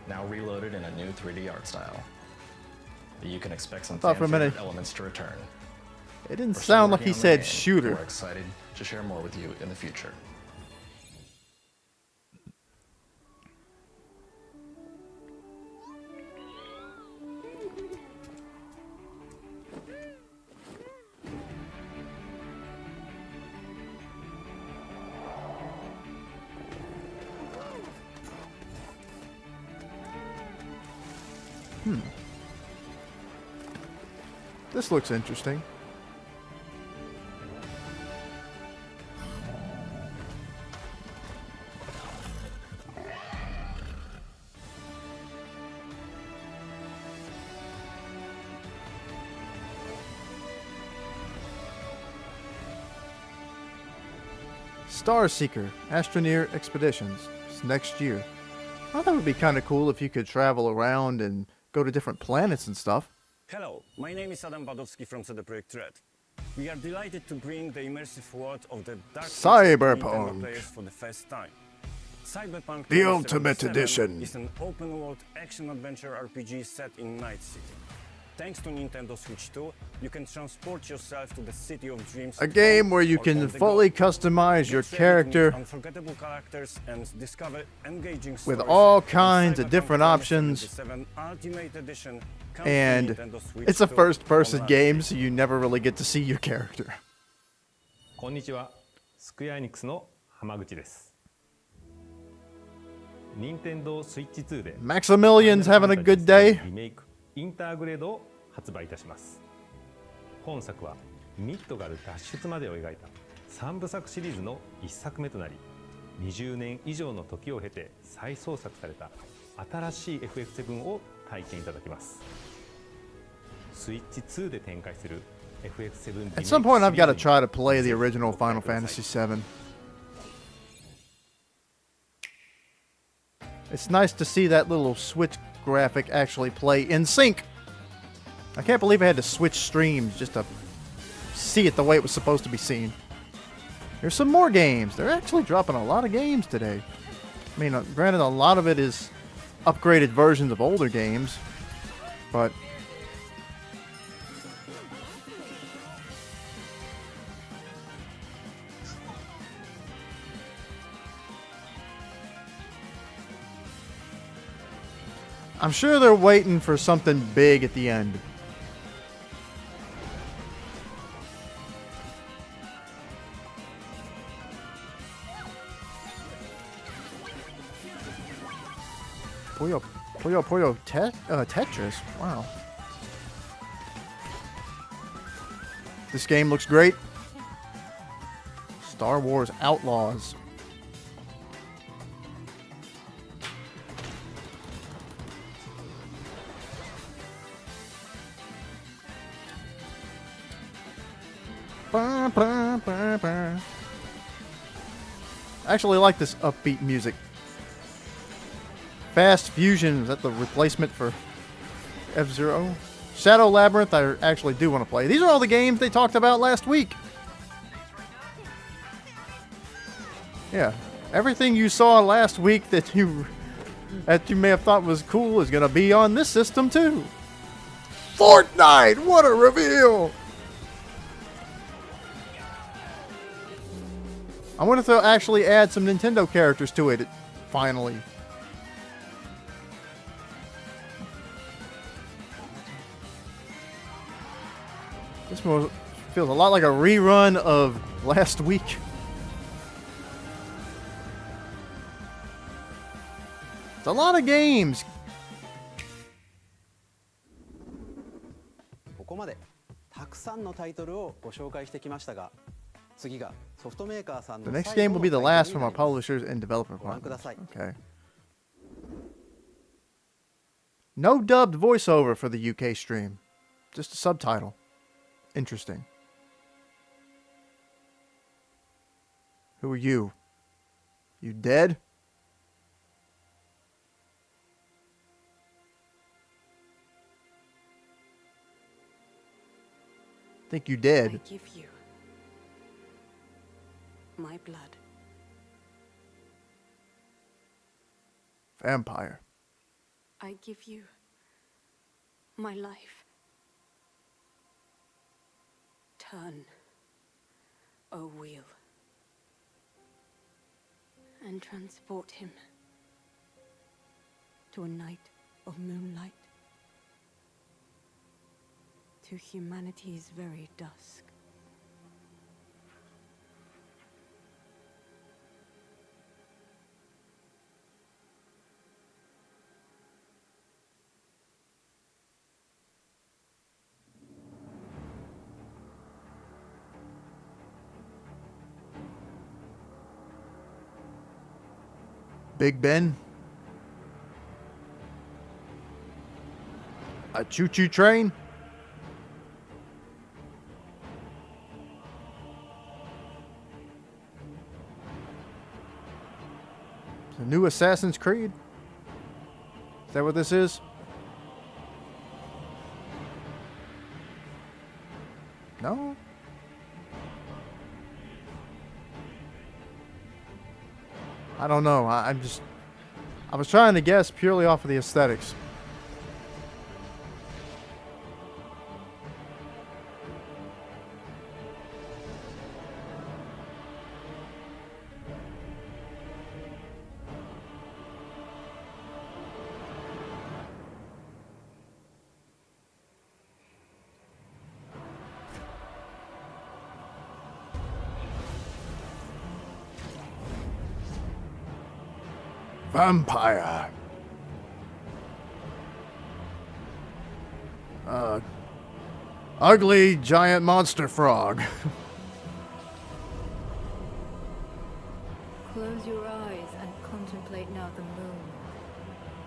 Now reloaded in a new 3D art style. You can expect some I thought for a minute fan-favorite elements to return. it didn't We're still sound like working he on the said game. shooter. We're excited to share more with you in the future. This looks interesting. Star Seeker Astroneer Expeditions. It's next year. I thought that would be kind of cool if you could travel around and go to different planets and stuff. Hello, my name is Adam Badowski from CD Projekt Red. We are delighted to bring the immersive world of the Dark Cyberpunk. to Nintendo players for the first time. Cyberpunk The 2077 Ultimate Edition. is an open-world action-adventure RPG set in Night City. Thanks to Nintendo Switch 2, you can transport yourself to the City of Dreams. A game where you or can on the fully go. customize your Get ready to meet character unforgettable characters and discover engaging with stories. all The kinds of Cyberpunk different options. 2077 Ultimate Edition comes to And Nintendo Switch it's a 2 first-person online. game, so you never really get to see your character. こんにちは、スクエアエニックスの浜口です。任天堂スイッチ2で Maximilian's having a good day. リメイクインターグレードを発売いたします。本作はミッドガル脱出までを描いた3部作シリーズの1作目となり、20年以上の時を経て再創作された新しい FF7 を体験いただきます。スイッチ2で展開する FF7 At some point, I've got to try to play the original Final Fantasy VII. It's nice to see that little Switch graphic actually play in sync. I can't believe I had to switch streams just to see it the way it was supposed to be seen. There's some more games. They're actually dropping a lot of games today. I mean, granted, a lot of it is upgraded versions of older games, but I'm sure they're waiting for something big at the end. Puyo Tetris. Wow. This game looks great. Star Wars Outlaws. I actually like this upbeat music. Fast Fusion, is that the replacement for F-Zero? Shadow Labyrinth, I actually do want to play. These are all the games they talked about last week. Yeah, everything you saw last week that you may have thought was cool is going to be on this system too. Fortnite, what a reveal! I wonder if they'll actually add some Nintendo characters to it, finally. This one feels a lot like a rerun of last week. It's a lot of games. ここまでたくさんのタイトルをご紹介してきましたが、次がソフトメーカーさんの The next game will be the last from our publishers and development partners. Okay. No dubbed voiceover for the UK stream. Just a subtitle. Interesting. Who are you? You dead? Think you dead. I give you my blood. Vampire. I give you my life. Turn, O wheel, and transport him to a night of moonlight, to humanity's very dusk. Big Ben. A choo-choo train. The new Assassin's Creed. Is that what this is? No? I don't know. I was trying to guess purely off of the aesthetics. Vampire. Ugly giant monster frog. Close your eyes and contemplate now the moon,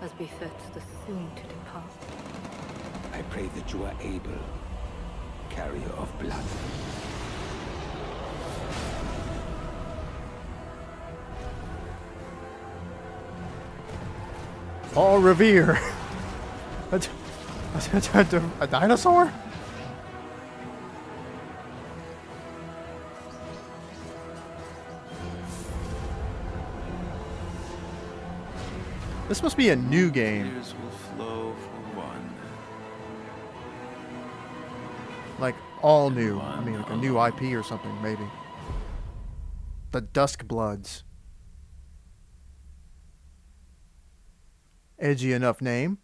as befits the soon to depart. I pray that you are able, carrier of blood. Paul Revere. A dinosaur? This must be a new game. Tears will flow for one. Like all new. I mean, like a new IP or something, maybe. The Dusk Bloods. Edgy enough name.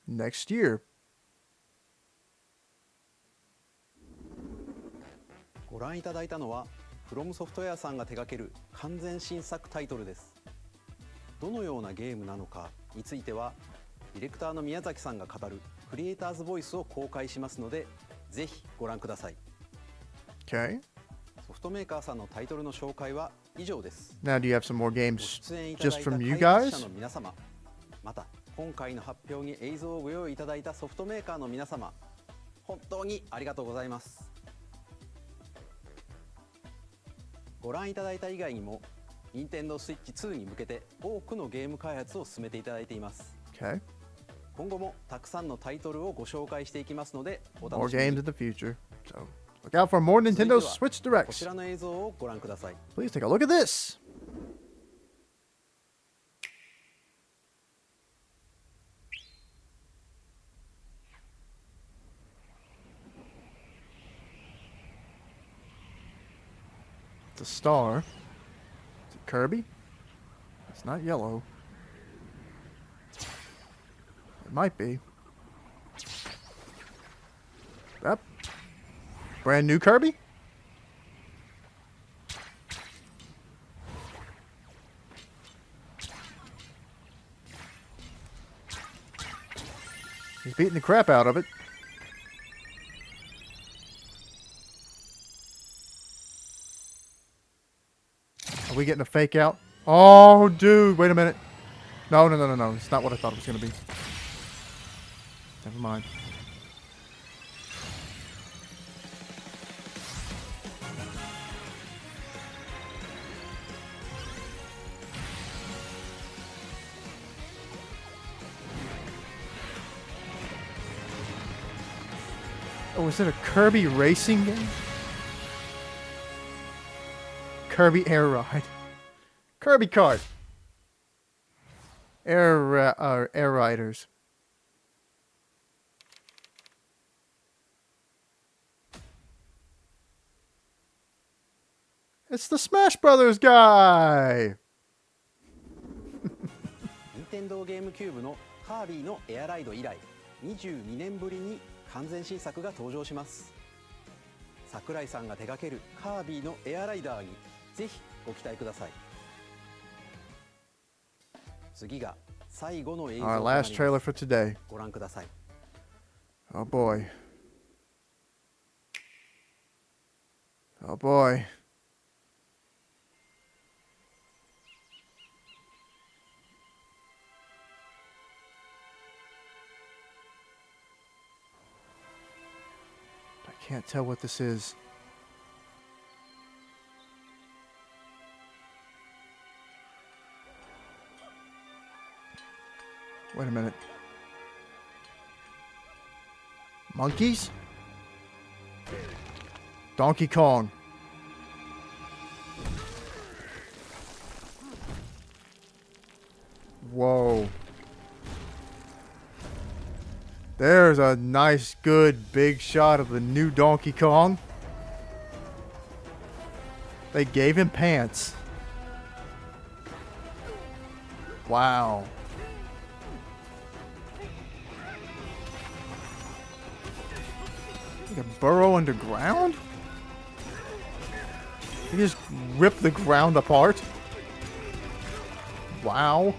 next year. ご覧いただいたのはフロムソフトウェアさんが手掛ける完全新作タイトルです。どのようなゲームなのかについてはディレクターの宮崎さんが語るクリエイターズボイスを公開しますので、ぜひご覧ください。 Okay. ソフトメーカーさんのタイトルの紹介は以上です。 Now, do you have some more games 出演いただ just いた from you 開発 guys? 者の皆様、また今回の発表に映像をご用意いただいたソフトメーカーの皆様、本当にありがとうございます。ご覧いただいた以外にも Nintendo Switch 2に向けて多くのゲーム開発を進めていただいています。 Okay. 今後もたくさんのタイトルをご紹介していきますのでお More 楽しみ games に。 in the future. So look out for more 続いて Nintendo は Switch こち Directs. らの映像をご覧ください。 Please take a look at this. The star. Is it Kirby? It's not yellow. It might be. Yep. Brand new Kirby? He's beating the crap out of it. Are we getting a fake out? Oh, dude, wait a minute. No. It's not what I thought it was going to be. Never mind. Oh, is it a Kirby racing game? Kirby Air Ride. Kirby Kart. Air Riders. It's the Smash Brothers guy! Nintendo GameCube のカービィのエアライド以来22年ぶりに完全新作が登場します。桜井さんが手掛けるカービィのエアライダーにぜひご期待ください。次が最後の映像とな Our りま last す。 trailer for today. ご覧ください。 Oh boy. Oh boy. I can't tell what this is. Wait a minute. Monkeys? Donkey Kong. Whoa. There's a nice, good, big shot of the new Donkey Kong. They gave him pants. Wow. Like a burrow underground? He just ripped the ground apart? Wow.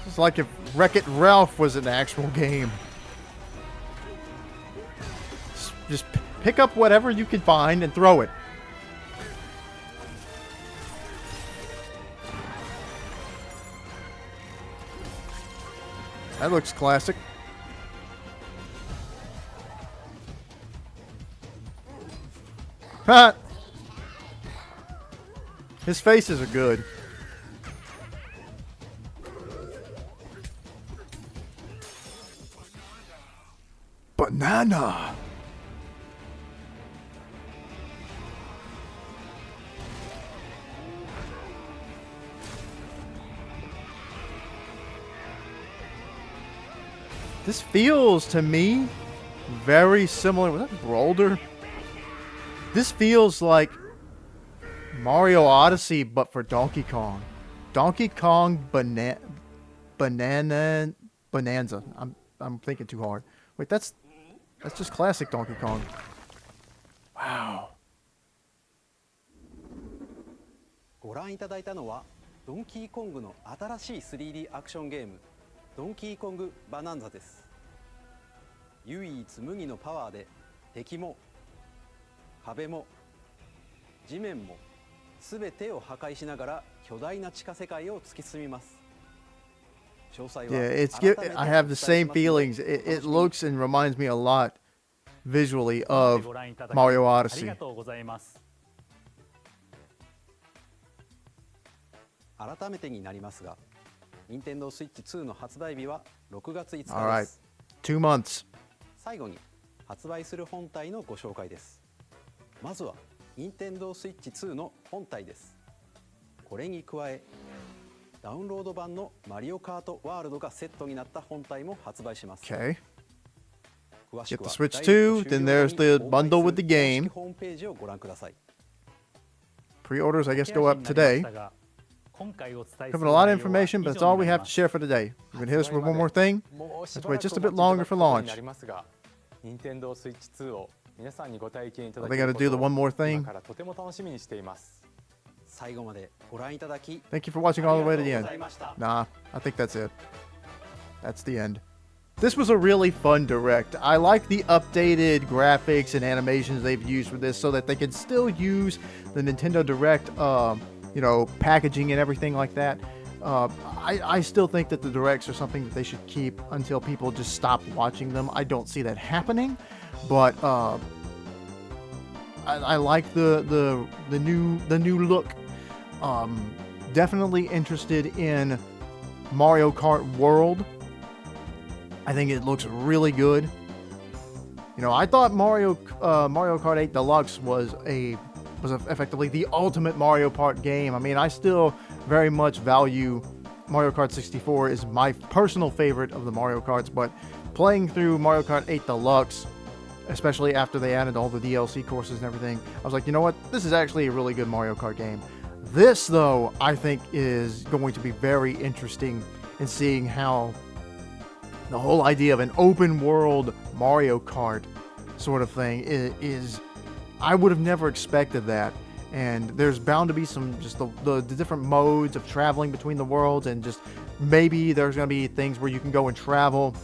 It's like if Wreck-It Ralph was an actual game. Just pick up whatever you can find and throw it. That looks classic. Ha! His faces are good. Banana! This feels to me very similar. Was that Boulder? This feels like Mario Odyssey, but for Donkey Kong. Donkey Kong Bonanza. I'm thinking too hard. Wait, that's just classic Donkey Kong. Wow. ご覧いただいたのはドンキーコングの新しい 3D アクションゲームドンキーコングバナンザです。唯一無二のパワーで敵も壁も地面も全てを破壊しながら巨大な地下世界を突き進みます。 Yeah, I have the same feelings. It looks and reminds me a lot visually of Mario Odyssey. 改めてになりますが、Nintendo Switch 2の発売日は6月5日です。All right, 2 months. 最後に発売する本体のご紹介です。まずは Nintendo Switch 2の本体です。これに加え、ダウンロード版のマリオカートワールドがセットになった本体も発売します。 Okay. Get the Switch 2, then there's the bundle with the game. ホームページをご覧ください。 Pre-orders, I guess, go up today. Covered a lot of information, but that's all we have to share for today. We're going to hit us with one more thing. Let's wait just a bit longer for launch. Are they going to do the one more thing? Thank you for watching all the way to the end. Nah, I think that's it. That's the end. This was a really fun direct. I like the updated graphics and animations they've used for this so that they can still use the Nintendo Direct, you know, packaging and everything like that. I still think that the directs are something that they should keep until people just stop watching them. I don't see that happening, but I like the new look. Definitely interested in Mario Kart World. I think it looks really good. You know, I thought Mario Kart 8 Deluxe was effectively the ultimate Mario Kart game. I mean, I still very much value Mario Kart 64 is my personal favorite of the Mario Karts, but playing through Mario Kart 8 Deluxe, especially after they added all the DLC courses and everything, I was like, you know what? This is actually a really good Mario Kart game. This, though, I think is going to be very interesting in seeing how the whole idea of an open world Mario Kart sort of thing is I would have never expected that. And there's bound to be some just the different modes of traveling between the worlds, and just maybe there's going to be things where you can go and travel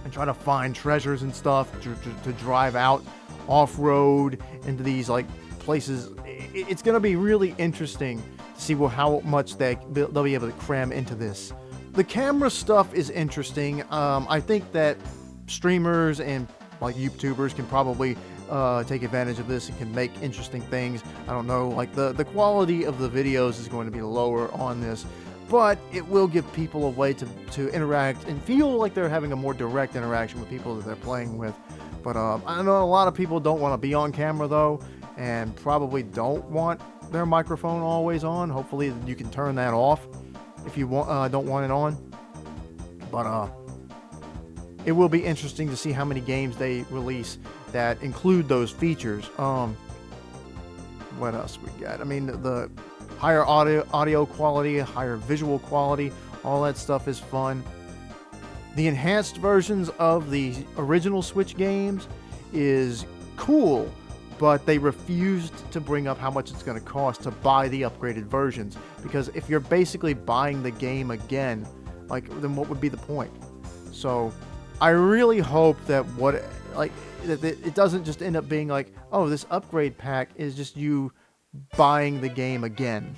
and try to find treasures and stuff to drive out off-road into these like places. It's going to be really interesting to see how much they'll be able to cram into this. The camera stuff is interesting. I think that streamers and like YouTubers can probably take advantage of this and can make interesting things. I don't know, like the quality of the videos is going to be lower on this, but it will give people a way to interact and feel like they're having a more direct interaction with people that they're playing with. But I know a lot of people don't want to be on camera though, and probably don't want their microphone always on. Hopefully you can turn that off if you don't want it on. But it will be interesting to see how many games they release that include those features. What else we got? I mean, the higher audio quality, higher visual quality, all that stuff is fun. The enhanced versions of the original Switch games is cool, but they refused to bring up how much it's going to cost to buy the upgraded versions, because if you're basically buying the game again, like, then what would be the point? So I really hope that that it doesn't just end up being like, oh, this upgrade pack is just you buying the game again,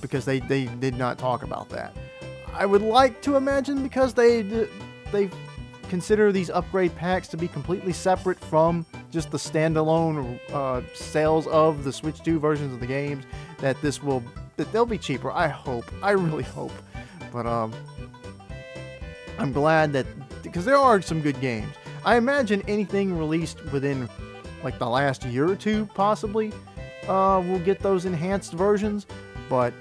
because they did not talk about that. I would like to imagine, because they consider these upgrade packs to be completely separate from just the standalone sales of the Switch 2 versions of the games, that they'll be cheaper. I hope. I really hope. But I'm glad that, because there are some good games. I imagine anything released within like the last year or two possibly will get those enhanced versions, but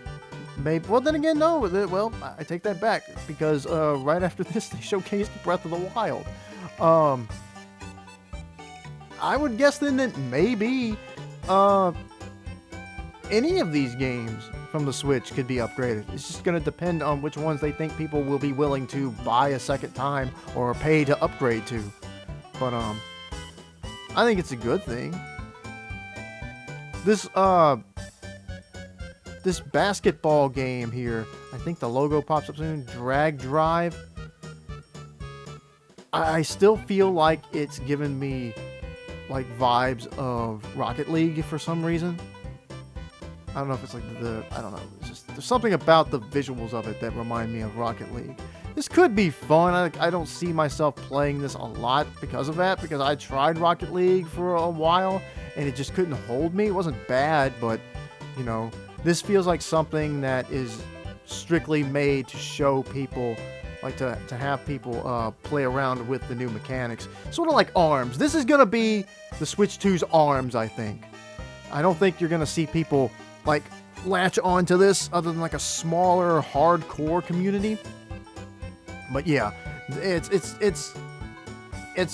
maybe, well, then again, no. Well, I take that back, because right after this they showcased Breath of the Wild. I would guess then that maybe any of these games from the Switch could be upgraded. It's just going to depend on which ones they think people will be willing to buy a second time or pay to upgrade to. But I think it's a good thing. This this basketball game here, I think the logo pops up soon, Drag Drive. I still feel like it's given me like vibes of Rocket League for some reason. I don't know if it's like I don't know. It's just, there's something about the visuals of it that remind me of Rocket League. This could be fun. I don't see myself playing this a lot because of that, because I tried Rocket League for a while and it just couldn't hold me. It wasn't bad, but, you know, this feels like something that is strictly made to show people, like to have people play around with the new mechanics. Sort of like ARMS. This is going to be the Switch 2's ARMS, I think. I don't think you're going to see people like latch onto this other than like a smaller hardcore community. But yeah, it's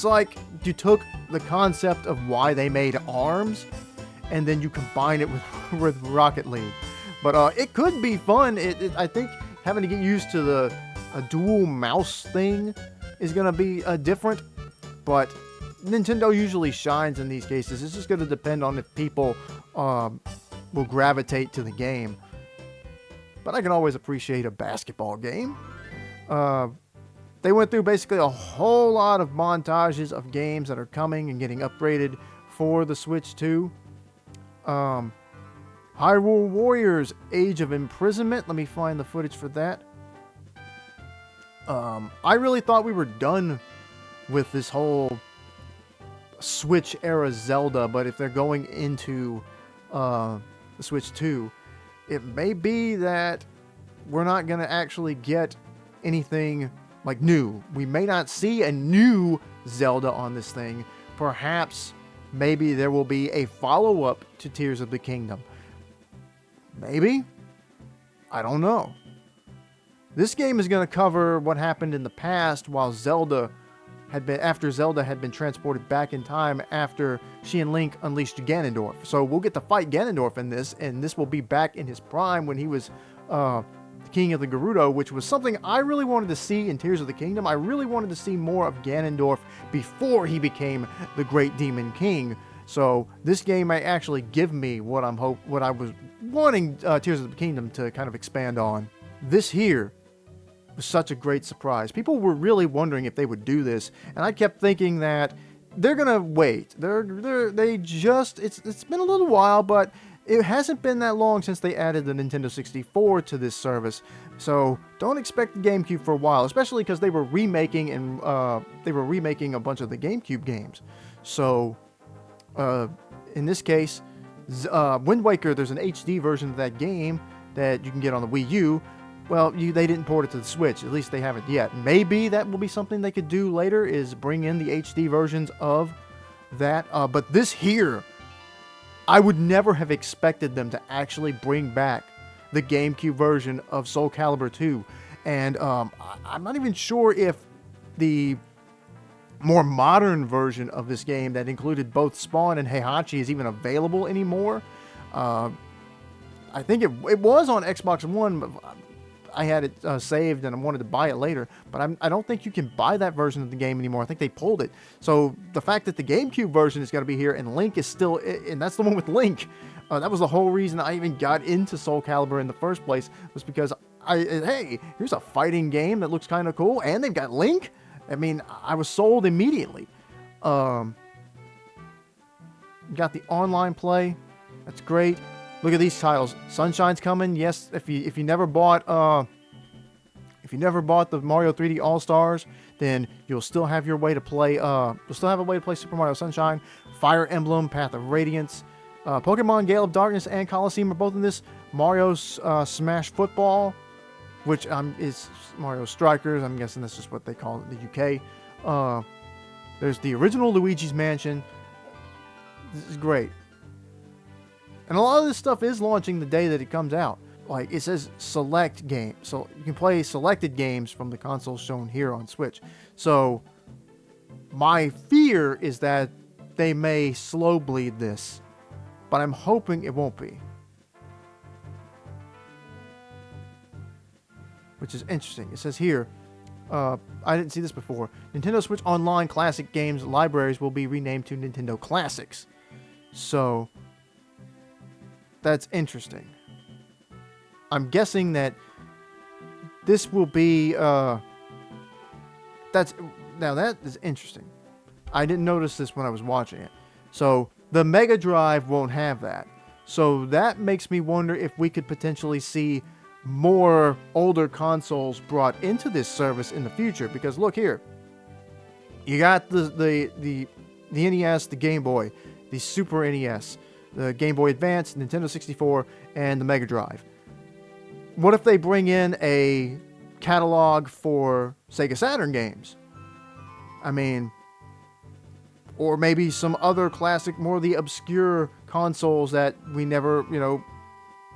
like you took the concept of why they made ARMS and then you combine it with Rocket League. But it could be fun. I think having to get used to the dual mouse thing is going to be different. But Nintendo usually shines in these cases. It's just going to depend on if people will gravitate to the game. But I can always appreciate a basketball game. They went through basically a whole lot of montages of games that are coming and getting upgraded for the Switch 2. Hyrule Warriors Age of Imprisonment. Let me find the footage for that. I really thought we were done with this whole Switch era Zelda, but if they're going into the Switch 2, it may be that we're not going to actually get anything like new. We may not see a new Zelda on this thing. Perhaps, maybe there will be a follow-up to Tears of the Kingdom. Maybe? I don't know. This game is going to cover what happened in the past while after Zelda had been transported back in time after she and Link unleashed Ganondorf. So we'll get to fight Ganondorf in this, and this will be back in his prime when he was the King of the Gerudo, which was something I really wanted to see in Tears of the Kingdom. I really wanted to see more of Ganondorf before he became the Great Demon King. So this game may actually give me what I was wanting Tears of the Kingdom to kind of expand on. This here was such a great surprise. People were really wondering if they would do this, and I kept thinking that they're gonna wait. It's been a little while, but it hasn't been that long since they added the Nintendo 64 to this service. So don't expect the GameCube for a while, especially because they were remaking a bunch of the GameCube games. So in this case, Wind Waker, there's an HD version of that game that you can get on the Wii U. Well, they didn't port it to the Switch. At least they haven't yet. Maybe that will be something they could do later, is bring in the HD versions of that. But this here, I would never have expected them to actually bring back the GameCube version of Soul Calibur 2. And I'm not even sure if the more modern version of this game that included both Spawn and Heihachi is even available anymore. I think it was on Xbox One, but I had it saved and I wanted to buy it later, but I don't think you can buy that version of the game anymore. I think they pulled it. So the fact that the GameCube version is going to be here and Link is still, and that's the one with Link. That was the whole reason I even got into Soul Calibur in the first place, was because hey, here's a fighting game that looks kind of cool, and they've got Link. I mean, I was sold immediately. Got the online play. That's great. Look at these titles. Sunshine's coming. Yes, if you never bought the Mario 3D All Stars, then you'll still have your way to play. You'll still have a way to play Super Mario Sunshine, Fire Emblem, Path of Radiance, Pokemon Gale of Darkness, and Coliseum are both in this. Mario's Smash Football, which is Mario Strikers. I'm guessing that's just what they call it in the UK. There's the original Luigi's Mansion. This is great. And a lot of this stuff is launching the day that it comes out. Like, it says select game. So you can play selected games from the consoles shown here on Switch. So my fear is that they may slow bleed this, but I'm hoping it won't be. which is interesting. It says here, I didn't see this before. Nintendo Switch Online Classic Games libraries will be renamed to Nintendo Classics. So, that's interesting. I'm guessing that this will be, now that is interesting. I didn't notice this when I was watching it. So, the Mega Drive won't have that. So, that makes me wonder if we could potentially see more older consoles brought into this service in the future. Because look here. You got the NES, the Game Boy, the Super NES, the Game Boy Advance, Nintendo 64, and the Mega Drive. What if they bring in a catalog for Sega Saturn games? I mean, or maybe some other classic, more of the obscure consoles that we never, you know,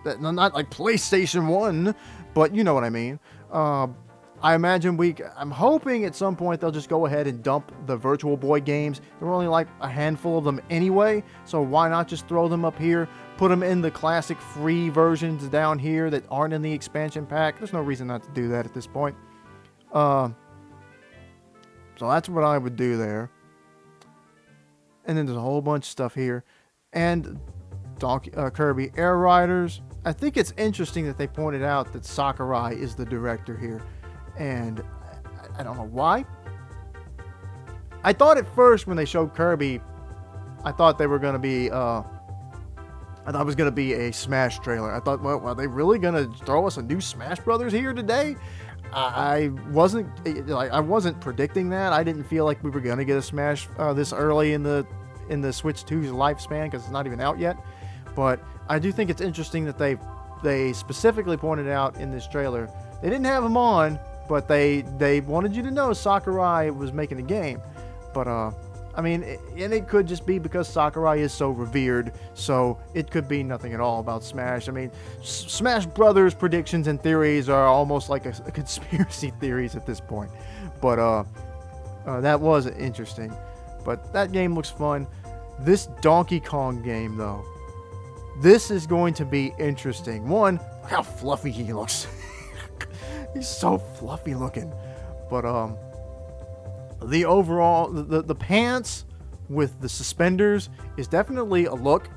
that not like PlayStation 1, but you know what I mean. I imagine I'm hoping at some point they'll just go ahead and dump the Virtual Boy games. There were only like a handful of them anyway, so why not just throw them up here, put them in the classic free versions down here that aren't in the expansion pack. There's no reason not to do that at this point. So that's what I would do there. And then there's a whole bunch of stuff here. And Kirby Air Riders. I think it's interesting that they pointed out that Sakurai is the director here. And I don't know why. I thought at first when they showed Kirby, I thought they were going to be, I thought it was going to be a Smash trailer. I thought, well, are they really going to throw us a new Smash Brothers here today? I wasn't predicting that. I didn't feel like we were going to get a Smash this early in the Switch 2's lifespan, because it's not even out yet. But I do think it's interesting that they specifically pointed out in this trailer, they didn't have them on, but they wanted you to know Sakurai was making a game. But I mean, and it could just be because Sakurai is so revered, so it could be nothing at all about Smash. I mean, Smash Brothers predictions and theories are almost like a conspiracy theories at this point. But that was interesting. But that game looks fun. This Donkey Kong game, though, this is going to be interesting. One, look how fluffy he looks. He's so fluffy looking. But the overall, the pants with the suspenders is definitely a look.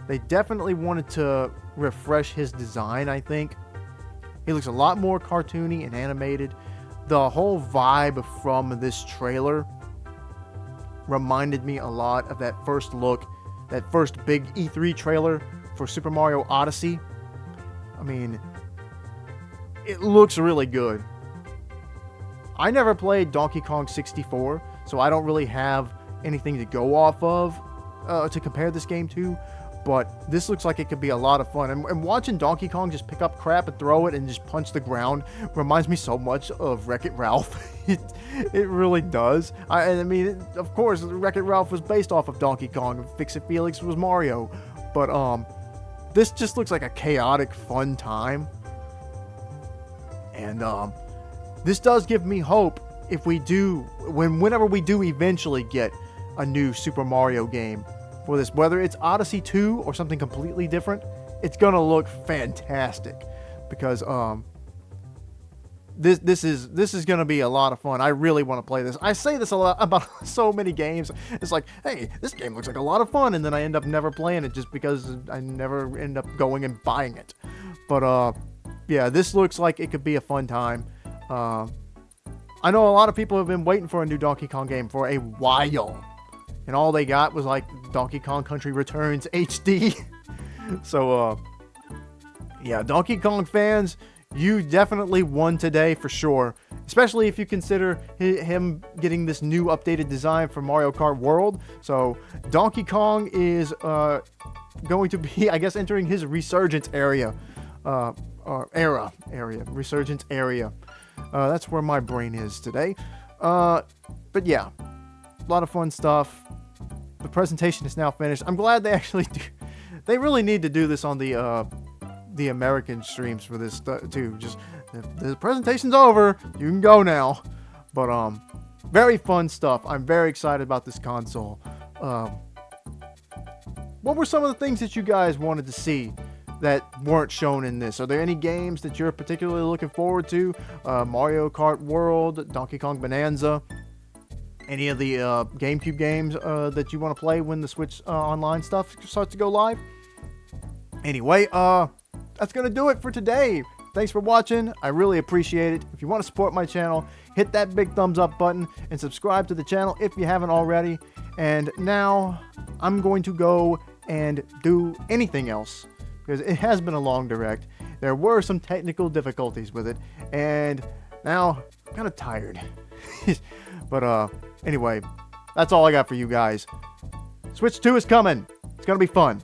They definitely wanted to refresh his design, I think. He looks a lot more cartoony and animated. The whole vibe from this trailer reminded me a lot of that first look, that first big E3 trailer for Super Mario Odyssey. I mean, it looks really good. I never played Donkey Kong 64, so I don't really have anything to go off of to compare this game to, but this looks like it could be a lot of fun. And watching Donkey Kong just pick up crap and throw it and just punch the ground reminds me so much of Wreck-It Ralph. It really does. I mean, of course, Wreck-It Ralph was based off of Donkey Kong. Fix-It Felix was Mario. But this just looks like a chaotic, fun time. And this does give me hope if we do, whenever we do eventually get a new Super Mario game for this, whether it's Odyssey 2 or something completely different, it's gonna look fantastic, because this is gonna be a lot of fun. I really want to play this. I say this a lot about so many games. It's like, hey, this game looks like a lot of fun, and then I end up never playing it just because I never end up going and buying it. But yeah, this looks like it could be a fun time. I know a lot of people have been waiting for a new Donkey Kong game for a while, and all they got was like Donkey Kong Country Returns HD. So yeah, Donkey Kong fans, you definitely won today for sure, especially if you consider him getting this new updated design for Mario Kart World. So Donkey Kong is going to be, I guess, entering his resurgence area. Resurgence area. That's where my brain is today. But yeah, a lot of fun stuff. The presentation is now finished. I'm glad they actually do. They really need to do this on the American streams for this too. Just the presentation's over, you can go now. But very fun stuff. I'm very excited about this console. What were some of the things that you guys wanted to see that weren't shown in this? Are there any games that you're particularly looking forward to? Mario Kart World, Donkey Kong Bonanza, any of the GameCube games that you want to play when the Switch Online stuff starts to go live? Anyway, that's going to do it for today. Thanks for watching. I really appreciate it. If you want to support my channel, hit that big thumbs up button and subscribe to the channel if you haven't already. And now I'm going to go and do anything else because it has been a long direct. There were some technical difficulties with it, and now I'm kind of tired. But anyway, that's all I got for you guys. Switch 2 is coming. It's going to be fun.